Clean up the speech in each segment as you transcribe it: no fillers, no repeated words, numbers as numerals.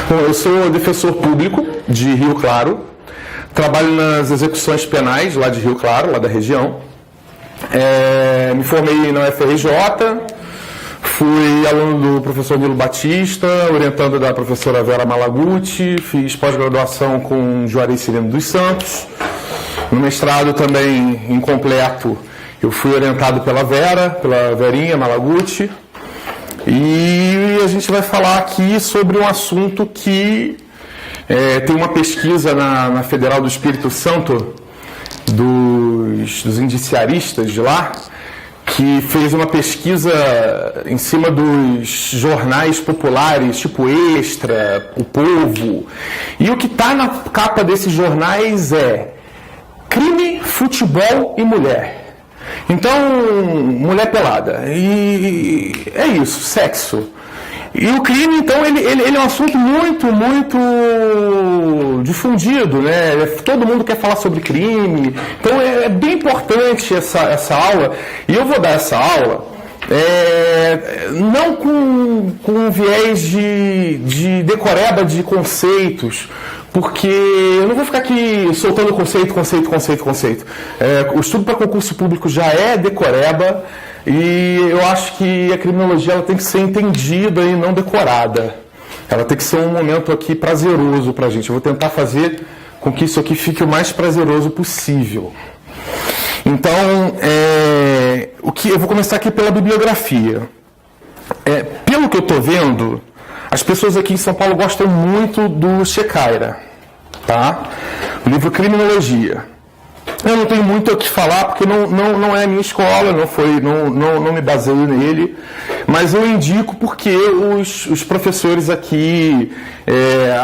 Bom, eu sou defensor público de Rio Claro, trabalho nas execuções penais lá de Rio Claro, lá da região. Me formei na UFRJ, fui aluno do professor Nilo Batista, orientando da professora Vera Malaguti, fiz pós-graduação com Juarez Cirino dos Santos. No mestrado também incompleto, eu fui orientado pela Verinha Malaguti. E a gente vai falar aqui sobre um assunto que tem uma pesquisa na Federal do Espírito Santo, dos indiciaristas de lá, que fez uma pesquisa em cima dos jornais populares, tipo Extra, O Povo. E o que está na capa desses jornais é crime, futebol e mulher. Então, mulher pelada. E é isso, sexo. E o crime, então, ele é um assunto muito difundido, né? Todo mundo quer falar sobre crime. Então, é bem importante essa aula. E eu vou dar essa aula não com um viés de decoreba de conceitos, porque eu não vou ficar aqui soltando conceito. O estudo para concurso público já é decoreba e eu acho que a criminologia ela tem que ser entendida e não decorada. Ela tem que ser um momento aqui prazeroso para a gente. Eu vou tentar fazer com que isso aqui fique o mais prazeroso possível. Então, eu vou começar aqui pela bibliografia. Pelo que eu estou vendo, as pessoas aqui em São Paulo gostam muito do Shecaira, tá? O livro Criminologia. Eu não tenho muito o que falar porque não é a minha escola, não me baseio nele, mas eu indico porque os professores aqui,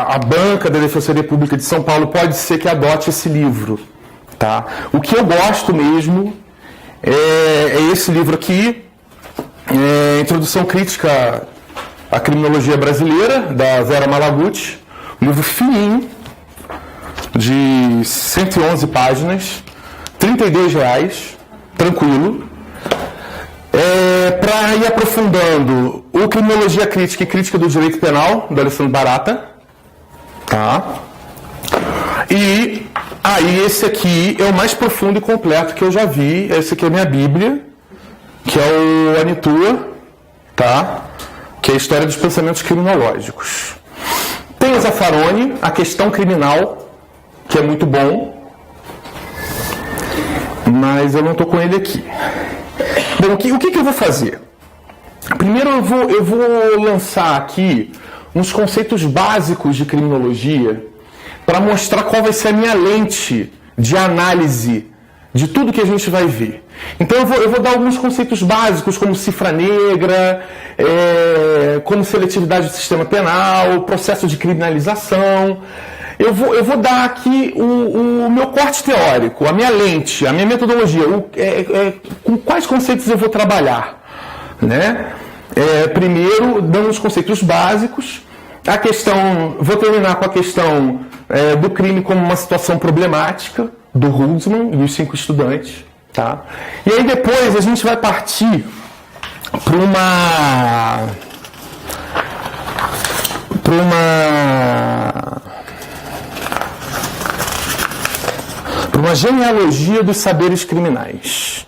a banca da Defensoria Pública de São Paulo pode ser que adote esse livro, tá? O que eu gosto mesmo é esse livro aqui, Introdução Crítica à Criminologia Brasileira, da Vera Malaguti, um livro fininho, de 111 páginas, R$32, tranquilo. Para ir aprofundando, o Criminologia Crítica e Crítica do Direito Penal, do Alessandro Barata. Tá? E aí esse aqui é o mais profundo e completo que eu já vi. Esse aqui é a minha Bíblia, que é o Anitua, tá? Que é a História dos Pensamentos Criminológicos. Tem o Zaffaroni, A Questão Criminal, que é muito bom, mas eu não estou com ele aqui. Bom, o que eu vou fazer? Primeiro eu vou lançar aqui uns conceitos básicos de criminologia para mostrar qual vai ser a minha lente de análise de tudo que a gente vai ver. Então eu vou dar alguns conceitos básicos, como cifra negra, como seletividade do sistema penal, processo de criminalização. Eu vou dar aqui o meu corte teórico, a minha lente, a minha metodologia, com quais conceitos eu vou trabalhar, né? Primeiro, dando os conceitos básicos, vou terminar com a questão do crime como uma situação problemática, do Hulsmann e os 5 estudantes, tá? E aí depois a gente vai partir para uma genealogia dos saberes criminais,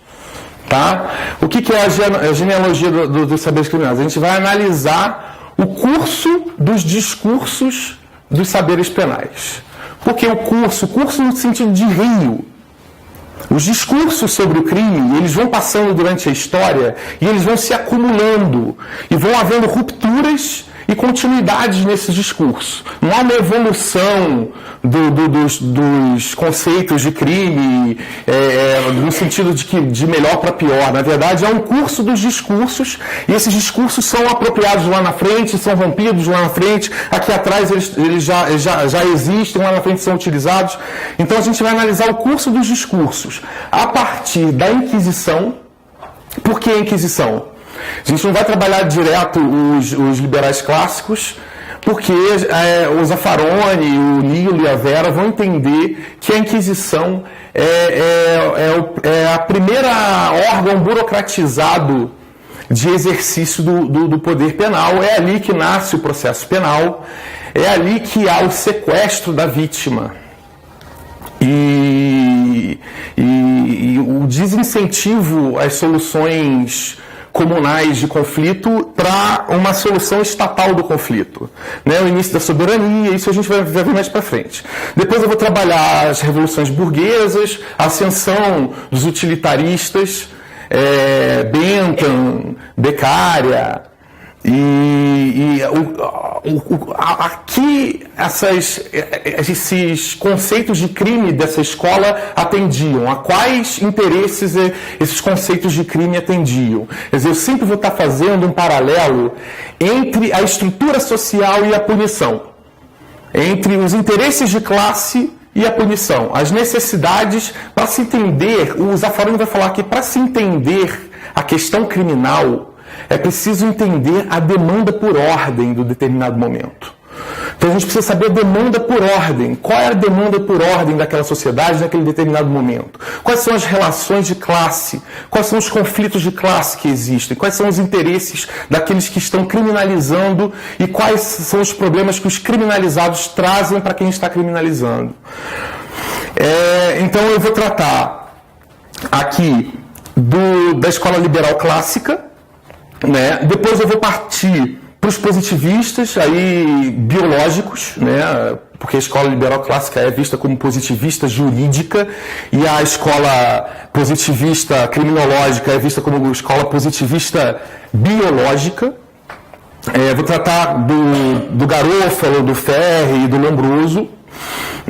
tá? O que é a genealogia dos saberes criminais? A gente vai analisar o curso dos discursos dos saberes penais. Porque o curso no sentido de rio. Os discursos sobre o crime, eles vão passando durante a história e eles vão se acumulando e vão havendo rupturas e continuidades nesse discurso. Não há uma evolução dos conceitos de crime no sentido de melhor para pior. Na verdade, é um curso dos discursos e esses discursos são apropriados lá na frente, são rompidos lá na frente, aqui atrás eles já existem, lá na frente são utilizados. Então a gente vai analisar o curso dos discursos a partir da Inquisição. Por que a Inquisição? A gente não vai trabalhar direto os liberais clássicos, porque o Zaffaroni, o Nilo e a Vera vão entender que a Inquisição é a primeira órgão burocratizado de exercício do poder penal. É ali que nasce o processo penal, é ali que há o sequestro da vítima. E o desincentivo às soluções comunais de conflito para uma solução estatal do conflito. Né? O início da soberania, isso a gente vai ver mais para frente. Depois eu vou trabalhar as revoluções burguesas, a ascensão dos utilitaristas, Bentham, Beccaria, aqui esses conceitos de crime dessa escola atendiam, a quais interesses esses conceitos de crime atendiam. Quer dizer, eu sempre vou estar fazendo um paralelo entre a estrutura social e a punição, entre os interesses de classe e a punição, as necessidades para se entender. O Zaffaroni vai falar que para se entender a questão criminal é preciso entender a demanda por ordem do determinado momento. Então a gente precisa saber a demanda por ordem. Qual é a demanda por ordem daquela sociedade naquele determinado momento? Quais são as relações de classe? Quais são os conflitos de classe que existem? Quais são os interesses daqueles que estão criminalizando? E quais são os problemas que os criminalizados trazem para quem está criminalizando? Então eu vou tratar aqui da escola liberal clássica, né? Depois eu vou partir para os positivistas aí biológicos, né? Porque a escola liberal clássica é vista como positivista jurídica e a escola positivista criminológica é vista como escola positivista biológica. Vou tratar do Garofalo, do Ferri e do Lombroso.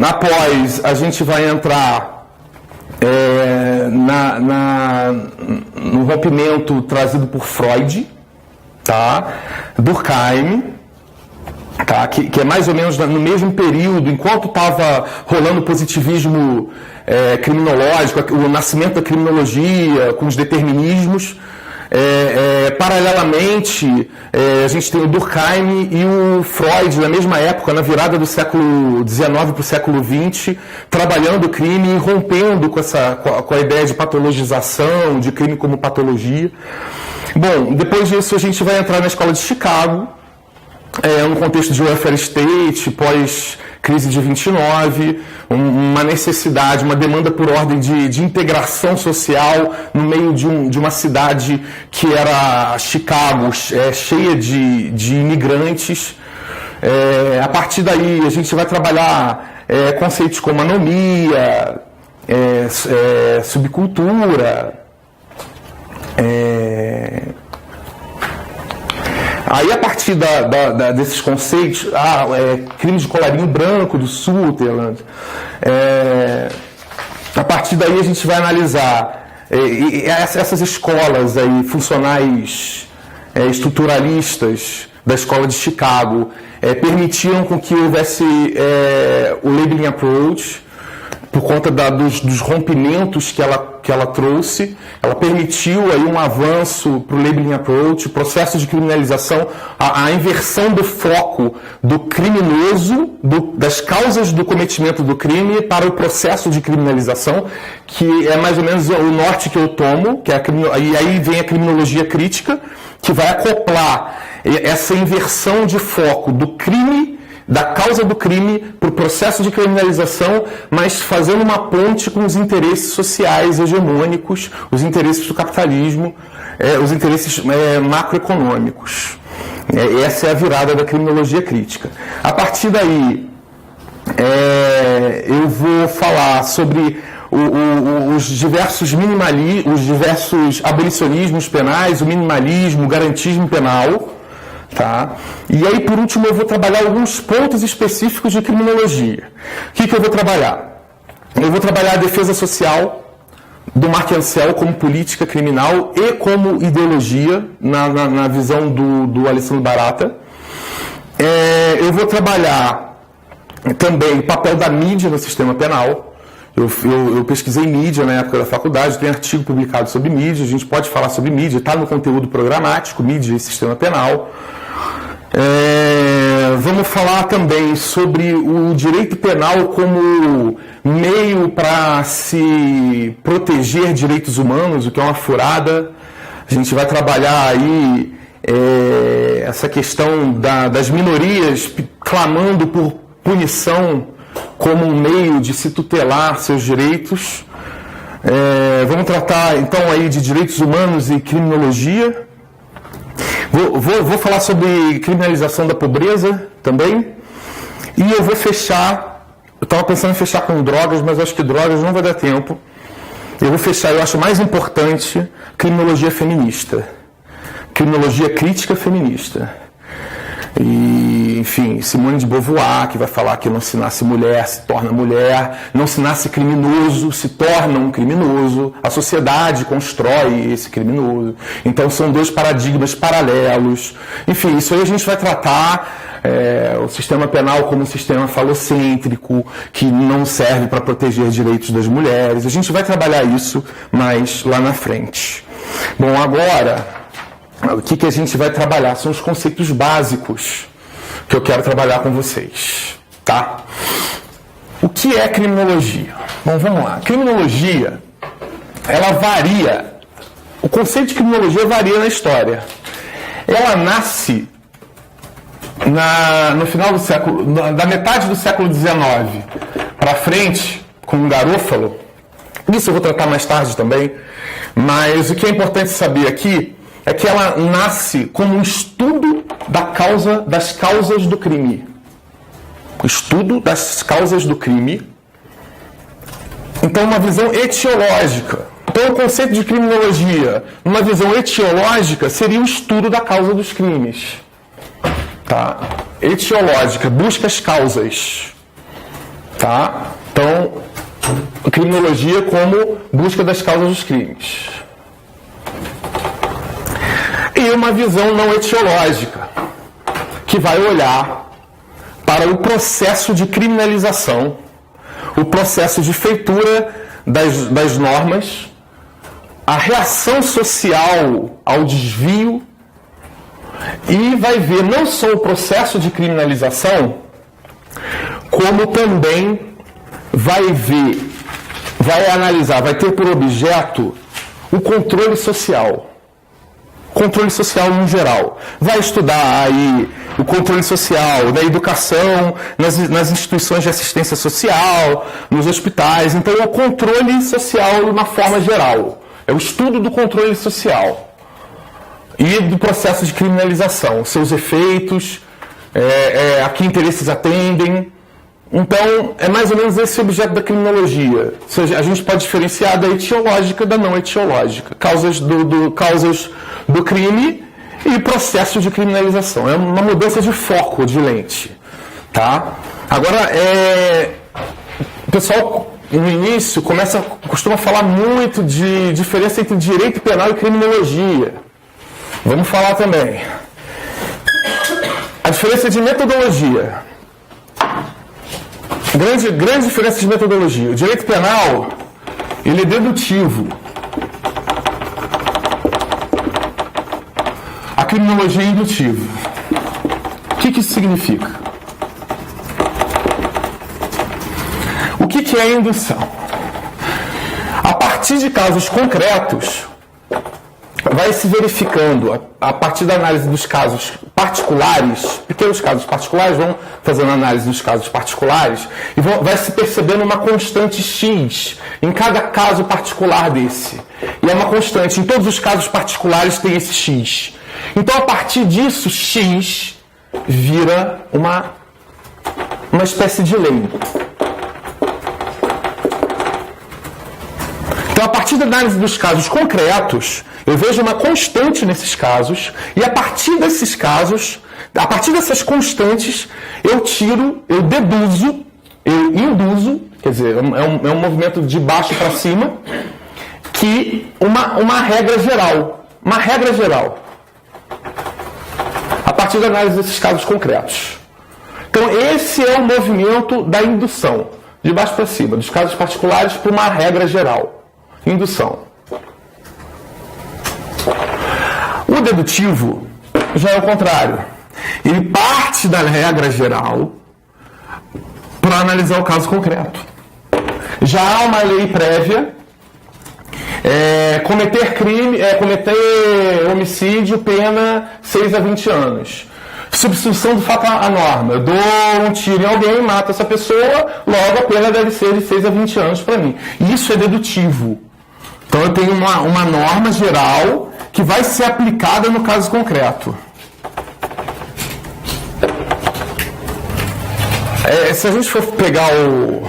Após, a gente vai entrar no rompimento trazido por Freud, tá? Durkheim, tá? Que é mais ou menos no mesmo período, enquanto estava rolando o positivismo criminológico, o nascimento da criminologia, com os determinismos. Paralelamente, a gente tem o Durkheim e o Freud, na mesma época, na virada do século XIX para o século XX, trabalhando o crime e rompendo com a ideia de patologização, de crime como patologia. Bom, depois disso a gente vai entrar na escola de Chicago, no contexto de welfare state, pós-crise de 29, uma necessidade, uma demanda por ordem de integração social no meio de uma cidade que era Chicago, cheia de imigrantes. A partir daí a gente vai trabalhar conceitos como anomia, subcultura. Aí, a partir desses conceitos, crime de colarinho branco do Sutherland, a partir daí a gente vai analisar essas escolas aí, funcionais, estruturalistas da escola de Chicago, permitiam com que houvesse o labeling approach, por conta dos rompimentos que ela trouxe. Ela permitiu aí um avanço para o labeling approach, o processo de criminalização, a inversão do foco do criminoso, das causas do cometimento do crime, para o processo de criminalização, que é mais ou menos o norte que eu tomo, e aí vem a criminologia crítica, que vai acoplar essa inversão de foco do crime, da causa do crime para o processo de criminalização, mas fazendo uma ponte com os interesses sociais hegemônicos, os interesses do capitalismo, os interesses macroeconômicos. Essa é a virada da criminologia crítica. A partir daí, eu vou falar sobre os diversos abolicionismos penais, o minimalismo, o garantismo penal. Tá? E aí, por último, eu vou trabalhar alguns pontos específicos de criminologia. O que eu vou trabalhar? Eu vou trabalhar a defesa social do Marc Ancel como política criminal e como ideologia, na visão do Alessandro Barata. Eu vou trabalhar também o papel da mídia no sistema penal. Eu pesquisei mídia na época da faculdade, tem artigo publicado sobre mídia, a gente pode falar sobre mídia, está no conteúdo programático, mídia e sistema penal. Vamos falar também sobre o direito penal como meio para se proteger direitos humanos, o que é uma furada. A gente vai trabalhar aí essa questão das minorias clamando por punição como um meio de se tutelar seus direitos. Vamos tratar então aí de direitos humanos e criminologia. Vou falar sobre criminalização da pobreza também. E eu vou fechar, eu estava pensando em fechar com drogas, mas acho que drogas não vai dar tempo. Eu vou fechar, eu acho mais importante, criminologia feminista. Criminologia crítica feminista. E, enfim, Simone de Beauvoir, que vai falar que não se nasce mulher, se torna mulher, não se nasce criminoso, se torna um criminoso, a sociedade constrói esse criminoso. Então são dois paradigmas paralelos. Enfim, isso aí a gente vai tratar o sistema penal como um sistema falocêntrico, que não serve para proteger direitos das mulheres. A gente vai trabalhar isso mais lá na frente. Bom, agora, o que a gente vai trabalhar são os conceitos básicos que eu quero trabalhar com vocês, tá? O que é criminologia? Bom, vamos lá. Criminologia, ela varia, o conceito de criminologia varia na história. Ela nasce no final do século, da metade do século XIX para frente, com o Garofalo. Isso eu vou tratar mais tarde também, mas o que é importante saber aqui é que ela nasce como um estudo das causas do crime. O estudo das causas do crime. Então, uma visão etiológica. Então, o conceito de criminologia, uma visão etiológica, seria o estudo da causa dos crimes. Tá? Etiológica, busca as causas. Tá? Então, criminologia como busca das causas dos crimes. E uma visão não etiológica, que vai olhar para o processo de criminalização, o processo de feitura das normas, a reação social ao desvio, e vai ver não só o processo de criminalização, como também vai analisar, vai ter por objeto o controle social. Controle social no geral. Vai estudar aí o controle social da educação, nas instituições de assistência social, nos hospitais. Então, é o controle social de uma forma geral. É o estudo do controle social e do processo de criminalização, seus efeitos, a que interesses atendem. Então, é mais ou menos esse o objeto da criminologia. Ou seja, a gente pode diferenciar da etiológica da não etiológica. Causas do crime e processo de criminalização. É uma mudança de foco, de lente. Tá? Agora, o pessoal, no início, costuma falar muito de diferença entre direito penal e criminologia. Vamos falar também. A diferença de metodologia. Grande diferença de metodologia. O direito penal, ele é dedutivo. A criminologia é indutiva. O que isso significa? O que é indução? A partir de casos concretos, vai se verificando, a partir da análise dos casos particulares, pequenos casos particulares, vão fazendo análise dos casos particulares, e vai se percebendo uma constante X em cada caso particular desse. E é uma constante, em todos os casos particulares tem esse X. Então, a partir disso, X vira uma espécie de lei. Então, a partir da análise dos casos concretos, eu vejo uma constante nesses casos, e a partir desses casos, a partir dessas constantes, eu deduzo, eu induzo, quer dizer, é um movimento de baixo para cima, que uma regra geral. Uma regra geral. A partir da análise desses casos concretos. Então, esse é o movimento da indução, de baixo para cima, dos casos particulares para uma regra geral. Indução. O dedutivo já é o contrário. Ele parte da regra geral para analisar o caso concreto. Já há uma lei prévia Cometer homicídio, pena 6 a 20 anos. Substituição do fato à norma. Eu dou um tiro em alguém, mato essa pessoa, logo a pena deve ser de 6 a 20 anos para mim. Isso é dedutivo. Então eu tenho uma norma geral que vai ser aplicada no caso concreto. Se a gente for pegar o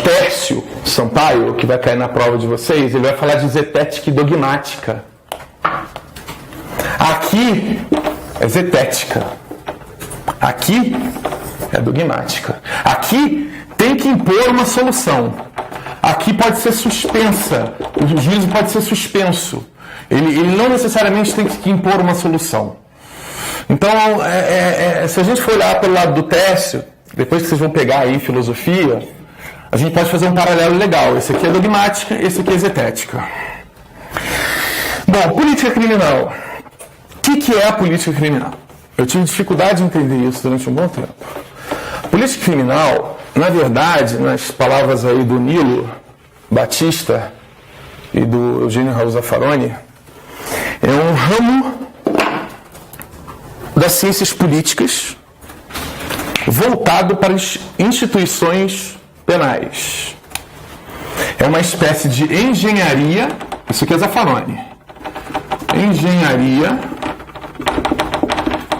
Tércio Sampaio, que vai cair na prova de vocês, ele vai falar de zetética e dogmática. Aqui é zetética. Aqui é dogmática. Aqui tem que impor uma solução. Aqui pode ser suspensa. O juízo pode ser suspenso. Ele não necessariamente tem que impor uma solução. Então, se a gente for olhar pelo lado do Tércio, depois que vocês vão pegar aí filosofia, a gente pode fazer um paralelo legal. Esse aqui é dogmática, esse aqui é zetética. Bom, política criminal. O que é a política criminal? Eu tive dificuldade de entender isso durante um bom tempo. Política criminal, na verdade, nas palavras aí do Nilo Batista e do Eugênio Raul Zaffaroni, é um ramo das ciências políticas voltado para as instituições penais. É uma espécie de engenharia, isso aqui é Zaffaroni, engenharia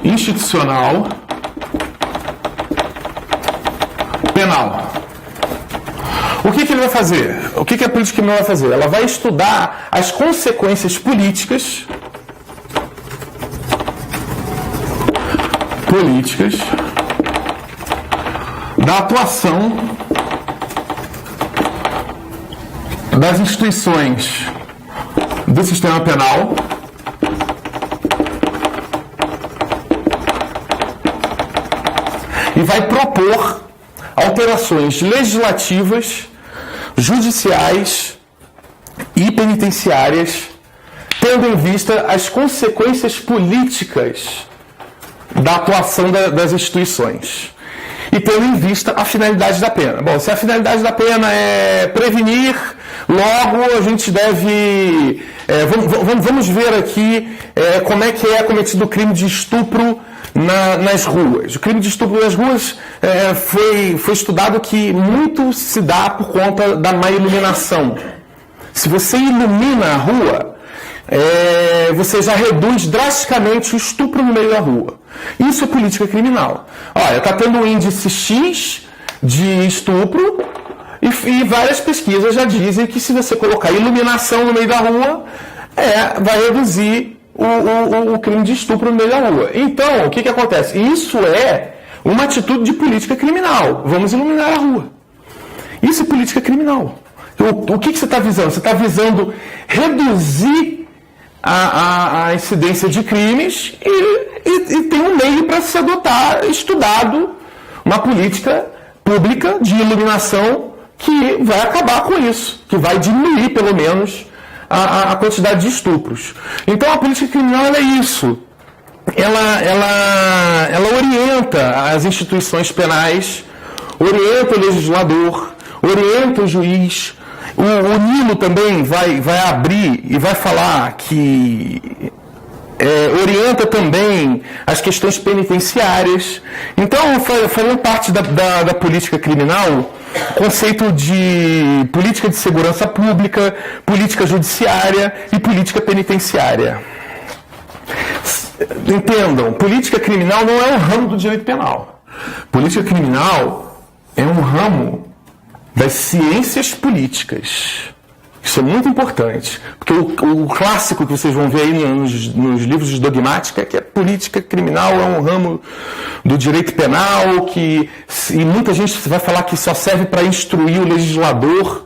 institucional penal. O que ele vai fazer? O que a política criminal vai fazer? Ela vai estudar as consequências políticas da atuação das instituições do sistema penal e vai propor alterações legislativas, judiciais e penitenciárias, tendo em vista as consequências políticas da atuação das instituições e tendo em vista a finalidade da pena. Bom, se a finalidade da pena é prevenir, logo a gente deve... vamos ver aqui como é que é cometido o crime de estupro nas ruas. O crime de estupro nas ruas foi estudado que muito se dá por conta da má iluminação. Se você ilumina a rua, você já reduz drasticamente o estupro no meio da rua. Isso é política criminal. Olha, está tendo um índice X de estupro e várias pesquisas já dizem que se você colocar iluminação no meio da rua, vai reduzir o crime de estupro no meio da rua. Então, o que acontece? Isso é uma atitude de política criminal. Vamos iluminar a rua. Isso é política criminal. O que você está visando? Você está visando reduzir a incidência de crimes e tem um meio para se adotar, estudado, uma política pública de iluminação que vai acabar com isso, que vai diminuir, pelo menos, a quantidade de estupros. Então, a política criminal é isso. Ela orienta as instituições penais, orienta o legislador, orienta o juiz. O Nilo também vai abrir e vai falar que orienta também as questões penitenciárias. Então, fazendo parte da política criminal, conceito de política de segurança pública, política judiciária e política penitenciária. Entendam, política criminal não é um ramo do direito penal. Política criminal é um ramo das ciências políticas. Isso é muito importante, porque o clássico que vocês vão ver aí nos livros de dogmática é que a política criminal é um ramo do direito penal e muita gente vai falar que só serve para instruir o legislador,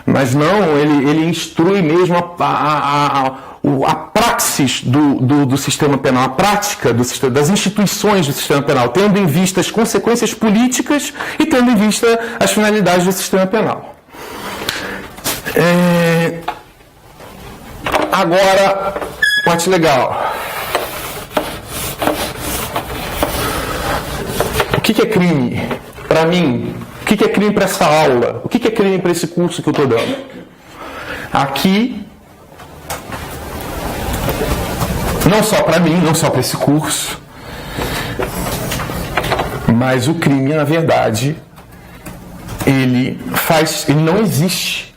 mas não, ele instrui mesmo a praxis do sistema penal, a prática das instituições do sistema penal, tendo em vista as consequências políticas e tendo em vista as finalidades do sistema penal. Agora, parte legal. O que é crime para mim? O que é crime para essa aula? O que é crime para esse curso que eu estou dando? aqui, não só para mim, não só para esse curso, mas o crime, na verdade, ele não existe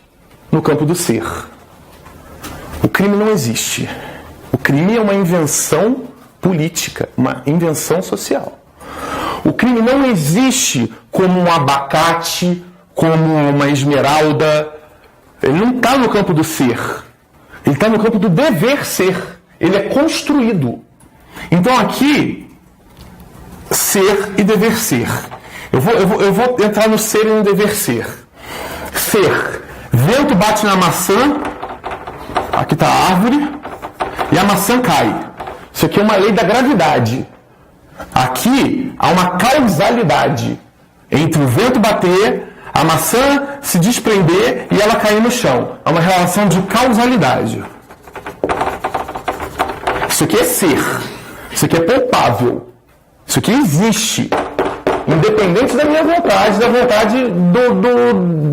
no campo do ser. O crime não existe. O crime é uma invenção política, uma invenção social. O crime não existe como um abacate, como uma esmeralda. Ele não está no campo do ser. Ele está no campo do dever ser. Ele é construído. Então aqui, ser e dever ser. Eu vou entrar no ser e no dever ser. Ser. Vento bate na maçã. Aqui está a árvore. E a maçã cai. Isso aqui é uma lei da gravidade. Aqui há uma causalidade entre o vento bater, a maçã se desprender e ela cair no chão. Há uma relação de causalidade. Isso aqui é ser. Isso aqui é palpável. Isso aqui existe. Independente da minha vontade, da vontade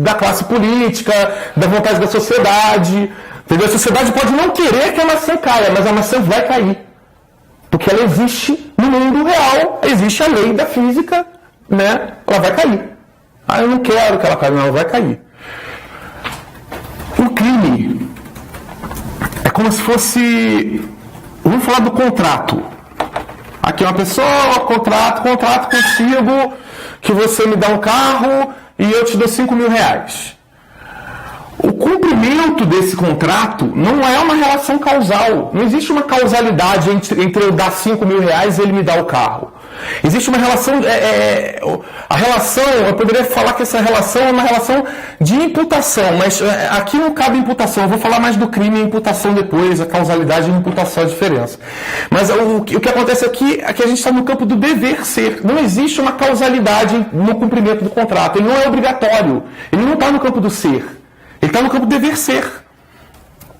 da classe política, da vontade da sociedade. Entendeu? A sociedade pode não querer que a maçã caia, mas a maçã vai cair. Porque ela existe no mundo real, existe a lei da física, né? Ela vai cair. Ah, eu não quero que ela caia, não, ela vai cair. O crime é como se fosse... Vamos falar do contrato. Aqui uma pessoa, contrato contigo, que você me dá um carro e eu te dou 5 mil reais. O cumprimento desse contrato não é uma relação causal. Não existe uma causalidade entre eu dar 5 mil reais e ele me dar o carro. Existe uma relação... a relação, eu poderia falar que essa relação é uma relação de imputação, mas aqui não cabe imputação. Eu vou falar mais do crime e imputação depois, a causalidade e a imputação, a diferença. Mas o que acontece aqui é que a gente está no campo do dever ser. Não existe uma causalidade no cumprimento do contrato. Ele não é obrigatório. Ele não está no campo do ser. Ele está no campo do dever ser.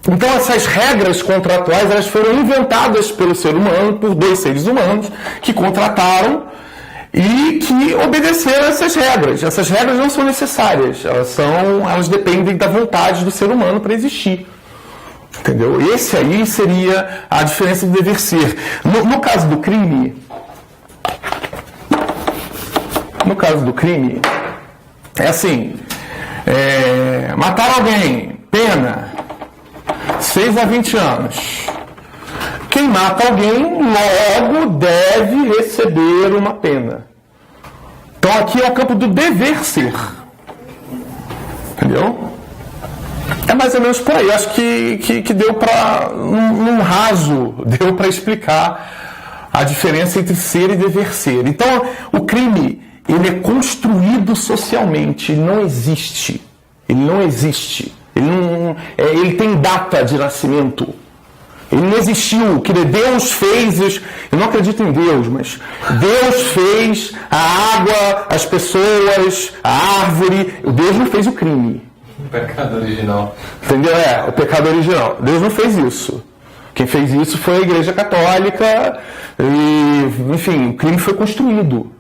Então essas regras contratuais elas foram inventadas pelo ser humano, por 2 seres humanos, que contrataram e que obedeceram a essas regras. Essas regras não são necessárias, elas dependem da vontade do ser humano para existir. Entendeu? Esse aí seria a diferença do dever ser. No caso do crime, é assim... matar alguém, pena, 6 a 20 anos. Quem mata alguém logo deve receber uma pena. Então aqui é o campo do dever ser. Entendeu? É mais ou menos por aí. Acho que deu para, num raso, deu para explicar a diferença entre ser e dever ser. Então o crime... ele é construído socialmente, ele não existe. Ele tem data de nascimento. Ele não existiu. Que Deus fez, eu não acredito em Deus, mas Deus fez a água, as pessoas, a árvore. Deus não fez o crime. O pecado original. Entendeu? O pecado original. Deus não fez isso. Quem fez isso foi a Igreja Católica. E, enfim, o crime foi construído.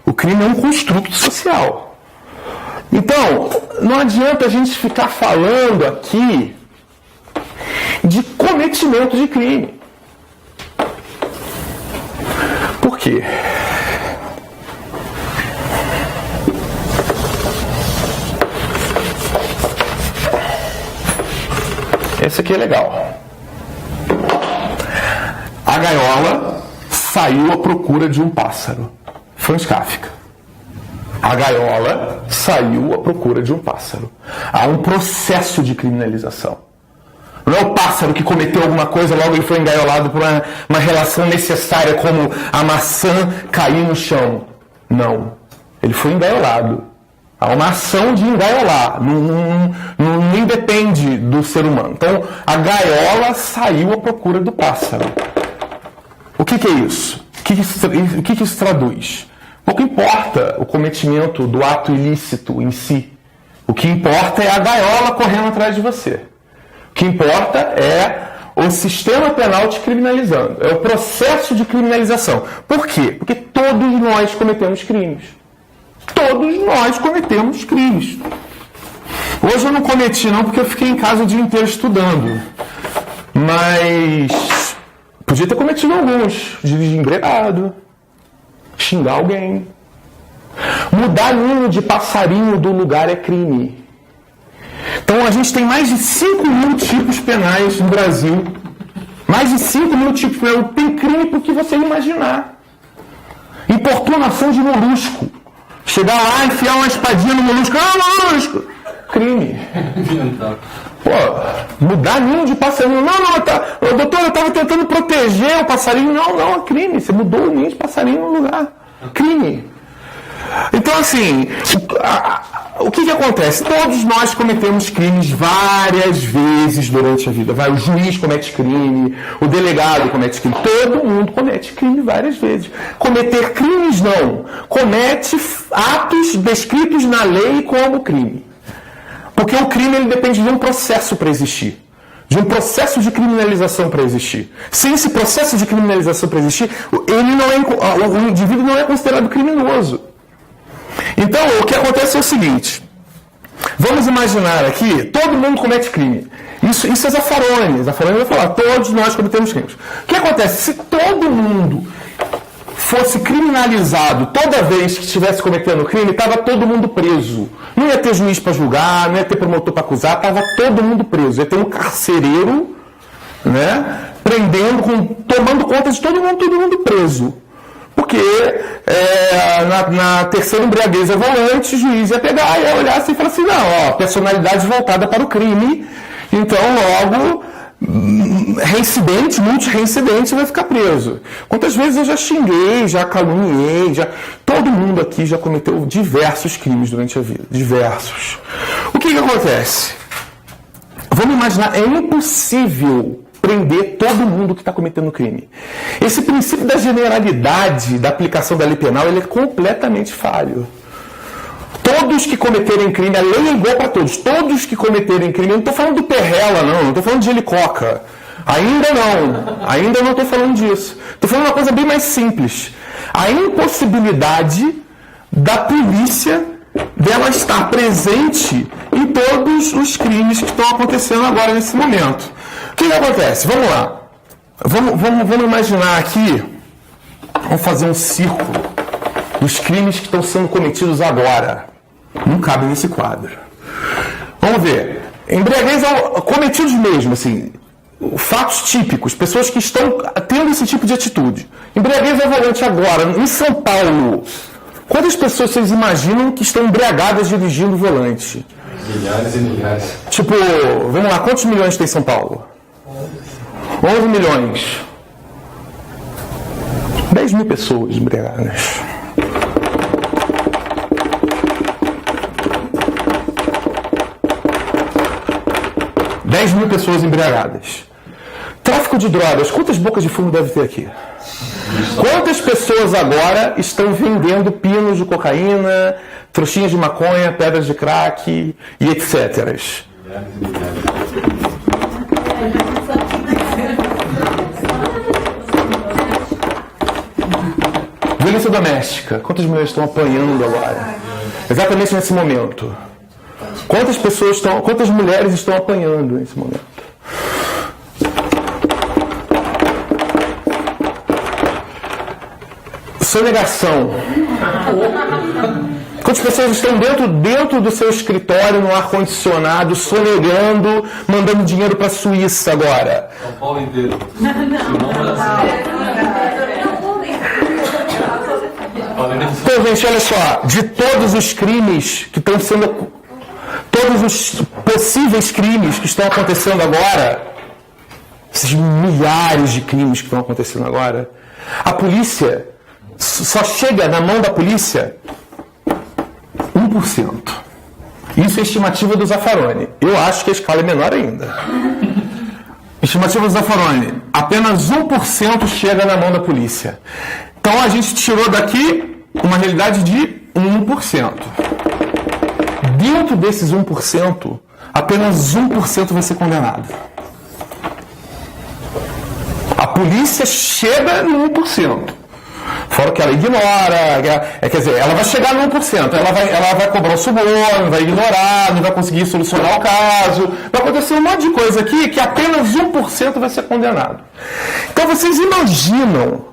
O crime é um construto social. Então, não adianta a gente ficar falando aqui de cometimento de crime. Por quê? Esse aqui é legal. A gaiola saiu à procura de um pássaro. Franz Kafka. A gaiola saiu à procura de um pássaro. Há um processo de criminalização. Não é o pássaro que cometeu alguma coisa, logo ele foi engaiolado por uma relação necessária, como a maçã cair no chão. Não. Ele foi engaiolado. Há uma ação de engaiolar. Não independe do ser humano. Então, a gaiola saiu à procura do pássaro. O que é isso? O que isso traduz? Pouco importa o cometimento do ato ilícito em si. O que importa é a gaiola correndo atrás de você. O que importa é o sistema penal te criminalizando. É o processo de criminalização. Por quê? Porque todos nós cometemos crimes. Todos nós cometemos crimes. Hoje eu não cometi não, porque eu fiquei em casa o dia inteiro estudando. Mas podia ter cometido alguns. Dirigir embriagado, xingar alguém. Mudar ninho de passarinho do lugar é crime. Então a gente tem mais de 5.000 tipos penais no Brasil. Mais de 5.000 tipos penais. Tem crime por que você imaginar. Importunação de molusco. Chegar lá e enfiar uma espadinha no molusco. Ah, molusco! Crime. Pô, mudar ninho de passarinho. Não, doutor, eu estava tentando proteger o passarinho. Não, é crime. Você mudou o ninho de passarinho no lugar. Crime. Então, assim, o que acontece? Todos nós cometemos crimes várias vezes durante a vida. O juiz comete crime, o delegado comete crime, todo mundo comete crime várias vezes. Cometer crimes não, comete atos descritos na lei como crime. Porque o crime ele depende de um processo para existir. De um processo de criminalização para existir. Sem esse processo de criminalização para existir, o indivíduo não é considerado criminoso. Então, o que acontece é o seguinte. Vamos imaginar aqui, todo mundo comete crime. Isso é Zaffaroni. Zaffaroni vai falar, todos nós cometemos crimes. O que acontece? Se todo mundo fosse criminalizado toda vez que estivesse cometendo crime, estava todo mundo preso. Não ia ter juiz para julgar, não ia ter promotor para acusar, estava todo mundo preso. Ia ter um carcereiro, né, tomando conta de todo mundo preso. Porque na terceira embriaguez ao volante, o juiz ia pegar, ia olhar assim e falar assim, não, personalidade voltada para o crime, então logo multireincidente vai ficar preso. Quantas vezes eu já xinguei, já caluniei, todo mundo aqui já cometeu diversos crimes durante a vida, diversos. O que acontece? Vamos imaginar, é impossível prender todo mundo que está cometendo crime. Esse princípio da generalidade da aplicação da lei penal ele é completamente falho. Todos que cometerem crime, a lei é igual para todos. Todos que cometerem crime, eu não estou falando do Perrela, não estou falando de Helicoca. Ainda não estou falando disso. Estou falando uma coisa bem mais simples. A impossibilidade da polícia dela estar presente em todos os crimes que estão acontecendo agora nesse momento. O que acontece? Vamos lá. Vamos imaginar aqui, vamos fazer um círculo dos crimes que estão sendo cometidos agora. Não cabe nesse quadro. Vamos ver. Embriaguez cometidos mesmo, assim, fatos típicos, pessoas que estão tendo esse tipo de atitude. Embriaguez ao volante agora, em São Paulo. Quantas pessoas vocês imaginam que estão embriagadas dirigindo o volante? Milhares e milhares. Tipo, vamos lá, quantos milhões tem em São Paulo? 11 milhões. 10 mil pessoas embriagadas. .000 pessoas embriagadas. Tráfico de drogas. Quantas bocas de fumo deve ter aqui? Quantas pessoas agora estão vendendo pinos de cocaína, trouxinhas de maconha, pedras de crack e etc. Violência doméstica. Quantas mulheres estão apanhando agora? Exatamente nesse momento. Quantas mulheres estão apanhando nesse momento? Sonegação. Quantas pessoas estão dentro do seu escritório, no ar-condicionado, sonegando, mandando dinheiro para a Suíça agora? São Paulo inteiro. Então, gente, olha só. De todos os crimes que estão sendo... Todos os possíveis crimes que estão acontecendo agora, esses milhares de crimes que estão acontecendo agora, a polícia só chega na mão da polícia 1%. Isso é estimativa do Zaffaroni. Eu acho que a escala é menor ainda. Estimativa do Zaffaroni. Apenas 1% chega na mão da polícia. Então a gente tirou daqui uma realidade de 1%. Dentro desses 1%, apenas 1% vai ser condenado. A polícia chega no 1%. Fora que ela ignora, quer dizer, ela vai chegar no 1%, ela vai cobrar o suborno, vai ignorar, não vai conseguir solucionar o caso, vai acontecer um monte de coisa aqui que apenas 1% vai ser condenado. Então vocês imaginam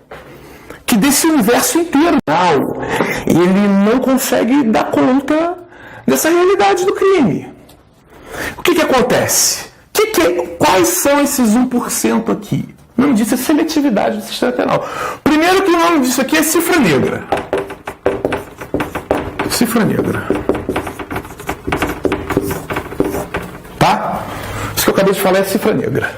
que desse universo inteiro, ele não consegue dar conta dessa realidade do crime. O que acontece? Quais são esses 1% aqui? O nome disso é seletividade do sistema penal. Primeiro que o nome disso aqui é cifra negra. Cifra negra. Tá? Isso que eu acabei de falar é cifra negra.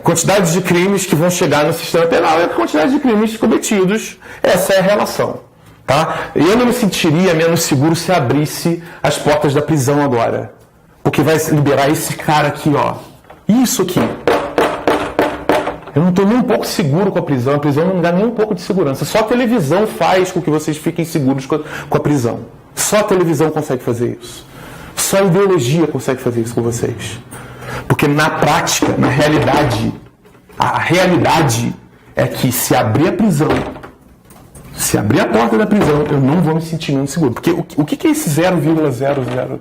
Quantidade de crimes que vão chegar no sistema penal e a quantidade de crimes cometidos. Essa é a relação. Tá? Eu não me sentiria menos seguro se abrisse as portas da prisão agora. Porque vai liberar esse cara aqui, ó. Isso aqui. Eu não estou nem um pouco seguro com a prisão não me dá nem um pouco de segurança. Só a televisão faz com que vocês fiquem seguros com a prisão. Só a televisão consegue fazer isso. Só a ideologia consegue fazer isso com vocês. Porque na prática, na realidade, a realidade é que se abrir a prisão, se abrir a porta da prisão, eu não vou me sentir menos seguro. Porque o que é esse 0,001%?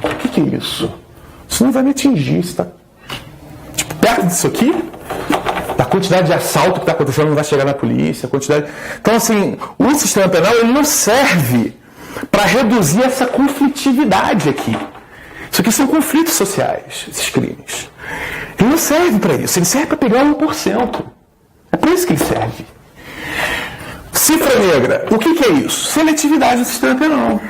O que é isso? Isso não vai me atingir. Isso está perto disso aqui, da quantidade de assalto que está acontecendo, não vai chegar na polícia, a quantidade... Então, assim, o sistema penal ele não serve para reduzir essa conflitividade aqui. Isso aqui são conflitos sociais, esses crimes. Ele não serve para isso, ele serve para pegar 1%. É para isso que ele serve. Cifra negra, o que é isso? Seletividade do sistema penal.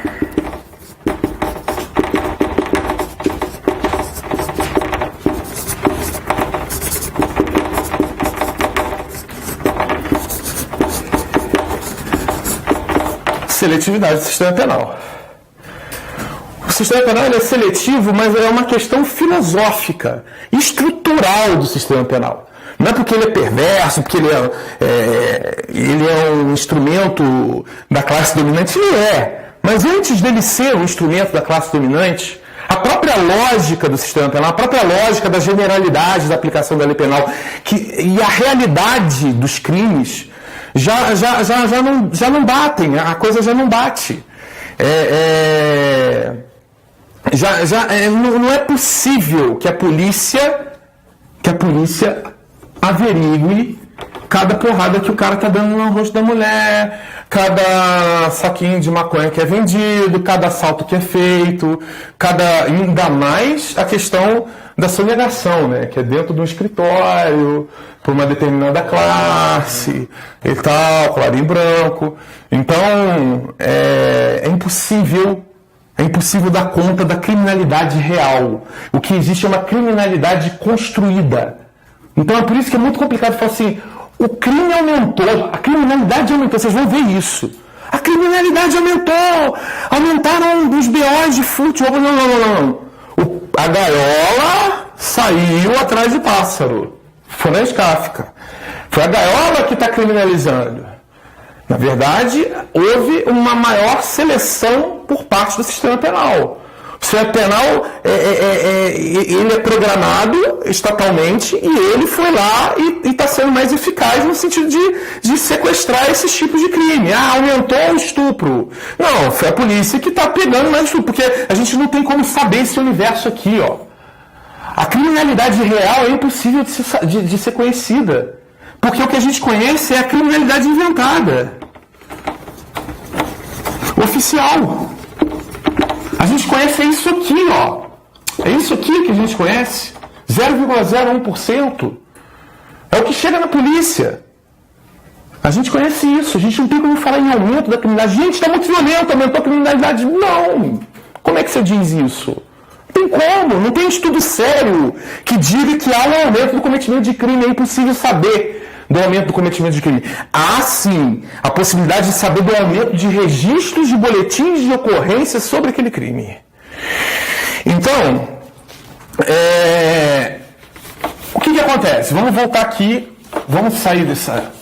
Seletividade do sistema penal. O sistema penal é seletivo, mas é uma questão filosófica, estrutural do sistema penal. Não é porque ele é perverso, porque ele é um instrumento da classe dominante, ele é. Mas antes dele ser um instrumento da classe dominante, a própria lógica do sistema penal, a própria lógica da generalidade da aplicação da lei penal e a realidade dos crimes já não batem, a coisa já não bate. Não é possível que a polícia averigue cada porrada que o cara está dando no rosto da mulher, cada saquinho de maconha que é vendido, cada assalto que é feito, ainda mais a questão da sonegação, né? Que é dentro de um escritório, por uma determinada classe e tal, clarinho branco. Então, é impossível dar conta da criminalidade real. O que existe é uma criminalidade construída. Então é por isso que é muito complicado falar assim, o crime aumentou, a criminalidade aumentou, vocês vão ver isso. A criminalidade aumentou, aumentaram os BOs de furto. Não. A gaiola saiu atrás do pássaro. Franz Kafka. Foi a gaiola que está criminalizando. Na verdade, houve uma maior seleção por parte do sistema penal. O sistema penal ele é programado estatalmente e ele foi lá e está sendo mais eficaz no sentido de sequestrar esses tipos de crime. Aumentou o estupro. Não, foi a polícia que está pegando mais estupro, porque a gente não tem como saber esse universo aqui, ó. A criminalidade real é impossível de ser conhecida, porque o que a gente conhece é a criminalidade inventada. Oficial. A gente conhece isso aqui, ó. É isso aqui que a gente conhece. 0,01%. É o que chega na polícia. A gente conhece isso. A gente não tem como falar em aumento da criminalidade. Gente, está muito violento, aumentou a criminalidade. Não. Como é que você diz isso? Não tem como. Não tem estudo sério que diga que há um aumento do cometimento de crime. É impossível saber do aumento do cometimento de crime. Há, sim, a possibilidade de saber do aumento de registros de boletins de ocorrência sobre aquele crime. Então, o que acontece? Vamos voltar aqui, vamos sair dessa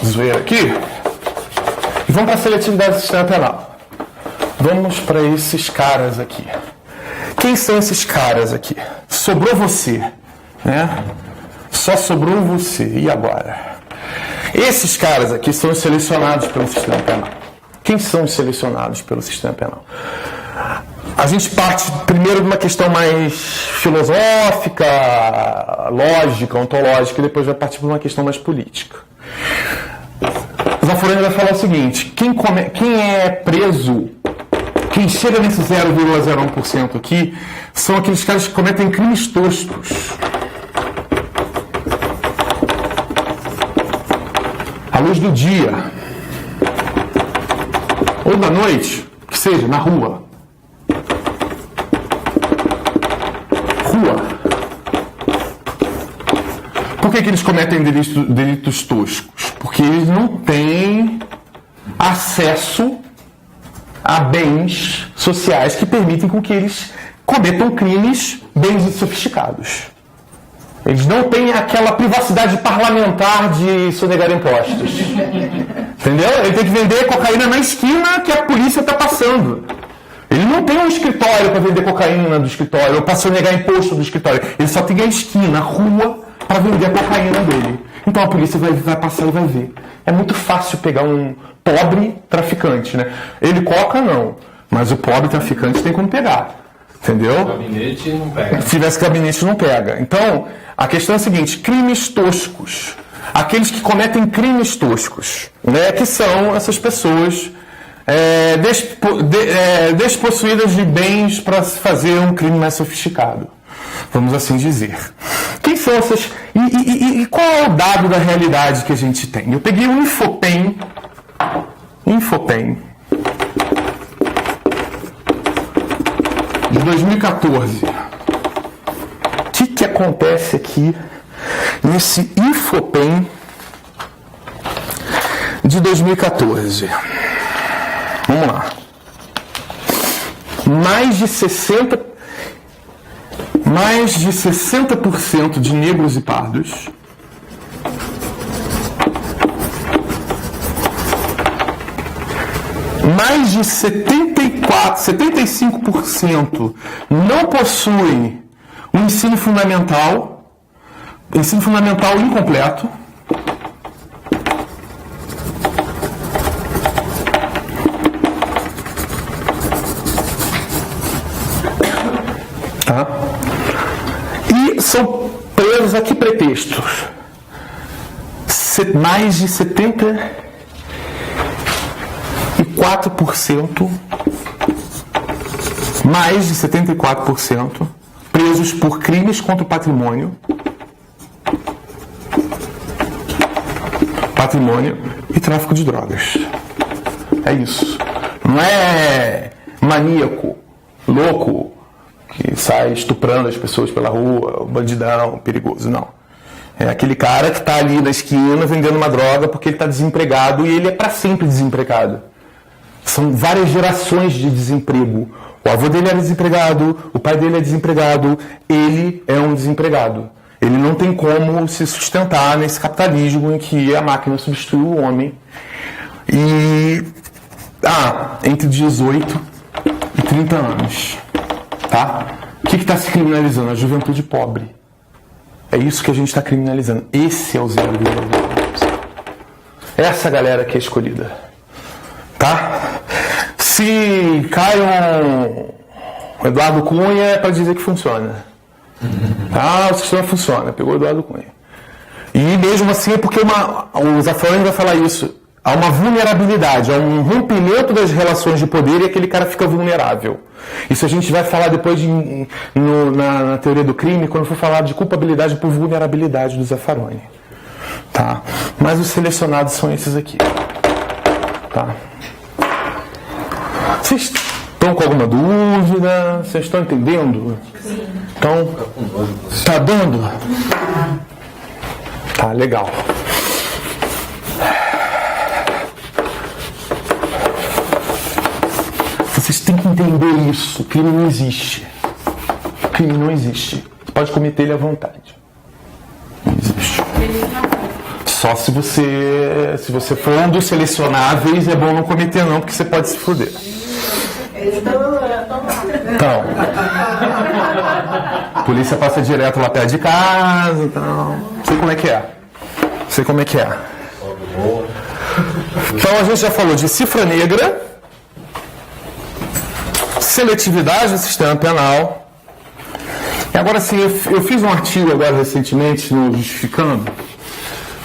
zoeira aqui e vamos para a seletividade do sistema penal. Vamos para esses caras aqui. Quem são esses caras aqui? Sobrou você, né? Só sobrou você. E agora? Esses caras aqui são os selecionados pelo sistema penal. Quem são os selecionados pelo sistema penal? A gente parte primeiro de uma questão mais filosófica, lógica, ontológica, e depois vai partir para uma questão mais política. O Zaffaroni vai falar o seguinte: quem é preso, quem chega nesse 0,01% aqui, são aqueles caras que cometem crimes toscos. À luz do dia, ou da noite, que seja, na rua. Por que eles cometem delitos toscos? Porque eles não têm acesso a bens sociais que permitem com que eles cometam crimes bem sofisticados. Eles não têm aquela privacidade parlamentar de sonegar impostos. Entendeu? Ele tem que vender cocaína na esquina que a polícia está passando. Ele não tem um escritório para vender cocaína do escritório, ou para sonegar imposto do escritório. Ele só tem a esquina, a rua, para vender a cocaína dele. Então a polícia vai passar e vai ver. É muito fácil pegar um pobre traficante, né? Ele coca, não. Mas o pobre traficante tem como pegar. Entendeu? Gabinete não pega. Se tivesse gabinete, não pega. Então, a questão é a seguinte: crimes toscos. Aqueles que cometem crimes toscos, né? Que são essas pessoas despossuídas de bens para fazer um crime mais sofisticado. Vamos assim dizer. Quem são essas... E qual é o dado da realidade que a gente tem? Eu peguei o Infopem de 2014. O que acontece aqui nesse Infopem de 2014? Vamos lá. Mais de 60% de negros e pardos, mais de 75% não possuem o ensino fundamental incompleto. Tá? E são presos a que pretextos? Mais de 74%, mais de 74% presos por crimes contra o patrimônio e tráfico de drogas. É isso. Não é maníaco, louco, que sai estuprando as pessoas pela rua, bandidão, perigoso, não. É aquele cara que está ali na esquina vendendo uma droga porque ele está desempregado e ele é para sempre desempregado. São várias gerações de desemprego. O avô dele era desempregado, o pai dele é desempregado, ele é um desempregado. Ele não tem como se sustentar nesse capitalismo em que a máquina substitui o homem. E entre 18 e 30 anos. Tá? O que está se criminalizando? A juventude pobre. É isso que a gente está criminalizando. Esse é o 0,1%. Essa galera que é escolhida. Tá? Se cai um Eduardo Cunha, é para dizer que funciona. O sistema funciona. Pegou o Eduardo Cunha. E mesmo assim é porque o Zaffaroni vai falar isso. Há uma vulnerabilidade, há um rompimento das relações de poder e aquele cara fica vulnerável. Isso a gente vai falar depois na teoria do crime, quando for falar de culpabilidade por vulnerabilidade do Zaffaroni. Tá? Mas os selecionados são esses aqui. Tá? Vocês estão com alguma dúvida? Vocês estão entendendo? Sim. Então, tá dando? Tá, legal. Vocês têm que entender isso. Crime não existe. Crime não existe. Você pode cometer ele à vontade. Não existe. Só se você for um dos selecionáveis, é bom não cometer não, porque você pode se foder. Então, a polícia passa direto lá perto de casa, então. Sei como é que é. Então a gente já falou de cifra negra, seletividade do sistema penal. E agora sim, eu fiz um artigo agora recentemente no Justificando,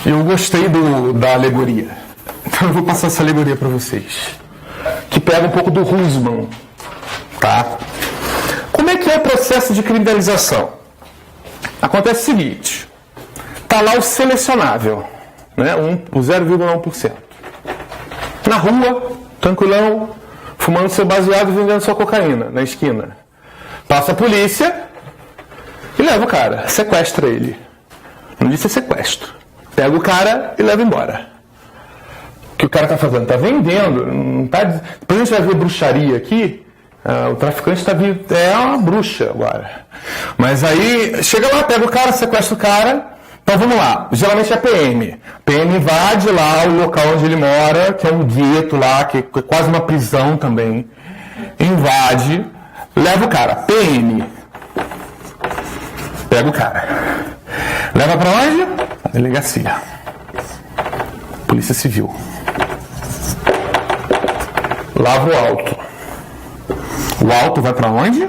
e eu gostei da alegoria. Então eu vou passar essa alegoria para vocês, que pega um pouco do Husman, tá? Como é que é o processo de criminalização? Acontece o seguinte, tá lá o selecionável, né? O 0,1%. Na rua, tranquilão, fumando seu baseado e vendendo sua cocaína na esquina. Passa a polícia e leva o cara, sequestra ele. Não disse sequestro. Pega o cara e leva embora. O que o cara está fazendo? Está vendendo. Não tá... Depois a gente vai ver bruxaria aqui. O traficante está vindo. É uma bruxa agora. Mas aí, chega lá, pega o cara, sequestra o cara. Então vamos lá. Geralmente é PM. PM invade lá o local onde ele mora, que é um gueto lá, que é quase uma prisão também. Invade, leva o cara. PM. Pega o cara. Leva para onde? A delegacia. Polícia Civil. Lava o auto. O auto vai para onde?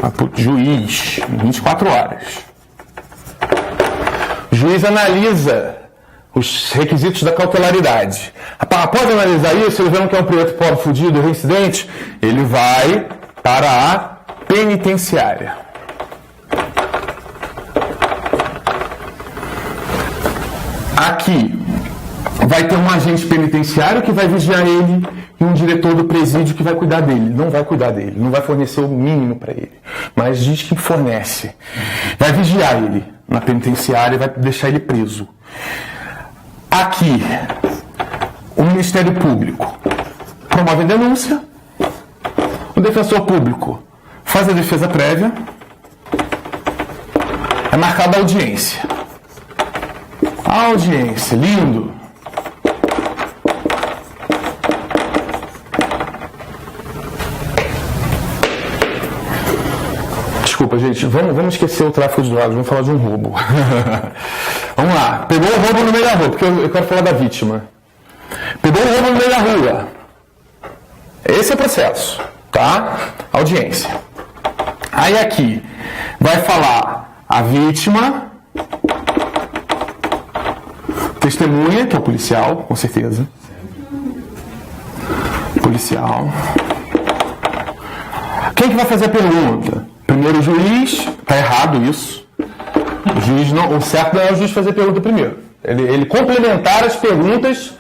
Vai pro juiz. Em 24 horas. O juiz analisa os requisitos da cautelaridade. Após analisar isso, ele vê que é um preto pobre fudido, reincidente, ele vai para a penitenciária. Aqui vai ter um agente penitenciário que vai vigiar ele e um diretor do presídio que vai cuidar dele. Não vai cuidar dele, não vai fornecer o mínimo para ele, mas diz que fornece. Vai vigiar ele na penitenciária e vai deixar ele preso. Aqui, o Ministério Público promove a denúncia, o defensor público faz a defesa prévia, é marcada a audiência. A audiência, lindo. Desculpa, gente, vamos esquecer o tráfico de drogas, vamos falar de um roubo. Vamos lá, pegou o roubo no meio da rua, porque eu quero falar da vítima. Pegou o roubo no meio da rua. Esse é o processo, tá? Audiência. Aí aqui vai falar a vítima, testemunha, que é o policial, com certeza. Policial. Quem que vai fazer a pergunta? Primeiro o juiz, tá errado isso. O juiz não, o certo não é o juiz fazer a pergunta primeiro. Ele complementar as perguntas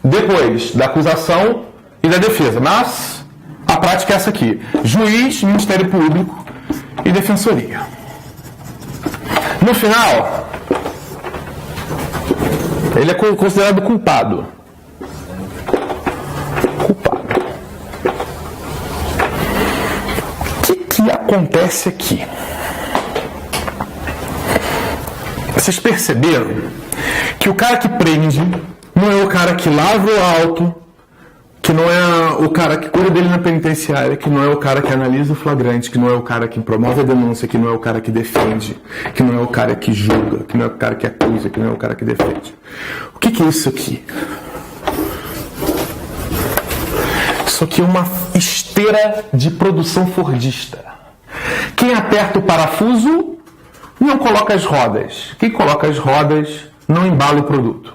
depois da acusação e da defesa. Mas a prática é essa aqui: juiz, Ministério Público e Defensoria. No final, ele é considerado culpado. O que acontece aqui? Vocês perceberam que o cara que prende não é o cara que lava o auto, que não é o cara que cuida dele na penitenciária, que não é o cara que analisa o flagrante, que não é o cara que promove a denúncia, que não é o cara que defende, que não é o cara que julga, que não é o cara que acusa, que não é o cara que defende. O que é isso aqui? Isso aqui é uma esteira de produção fordista. Quem aperta o parafuso não coloca as rodas. Quem coloca as rodas não embala o produto.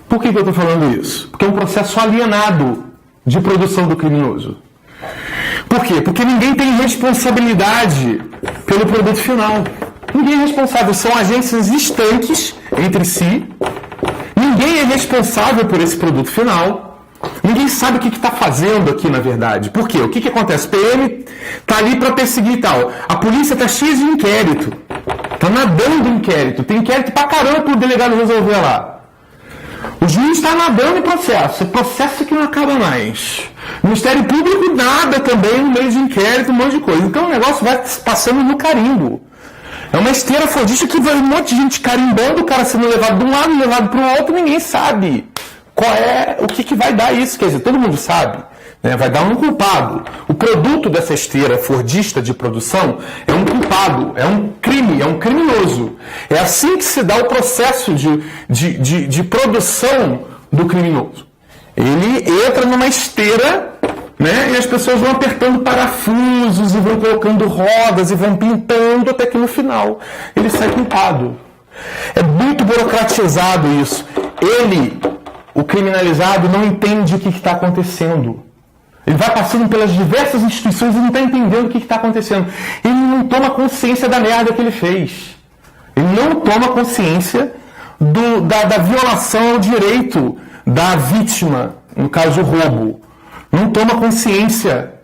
Por que eu estou falando isso? Porque é um processo alienado de produção do criminoso. Por quê? Porque ninguém tem responsabilidade pelo produto final. Ninguém é responsável. São agências estanques entre si. Ninguém é responsável por esse produto final. Ninguém sabe o que está fazendo aqui, na verdade. Por quê? O que acontece? O PM está ali para perseguir e tal. A polícia está cheia de inquérito. Está nadando em inquérito. Tem inquérito pra caramba para o delegado resolver lá. O juiz está nadando em processo. É processo que não acaba mais. O Ministério Público nada também no meio de inquérito, um monte de coisa. Então o negócio vai passando no carimbo. É uma esteira fodista que vai um monte de gente carimbando, o cara sendo levado de um lado, levado para o outro, ninguém sabe qual é, o que vai dar isso. Quer dizer, todo mundo sabe, né? Vai dar um culpado. O produto dessa esteira fordista de produção é um culpado, é um crime, é um criminoso. É assim que se dá o processo de produção do criminoso. Ele entra numa esteira, né, e as pessoas vão apertando parafusos e vão colocando rodas e vão pintando até que no final ele sai culpado. É muito burocratizado isso. Ele, o criminalizado, não entende o que está acontecendo. Ele vai passando pelas diversas instituições e não está entendendo o que está acontecendo. Ele não toma consciência da merda que ele fez. Ele não toma consciência da violação ao direito da vítima, no caso o roubo. Não toma consciência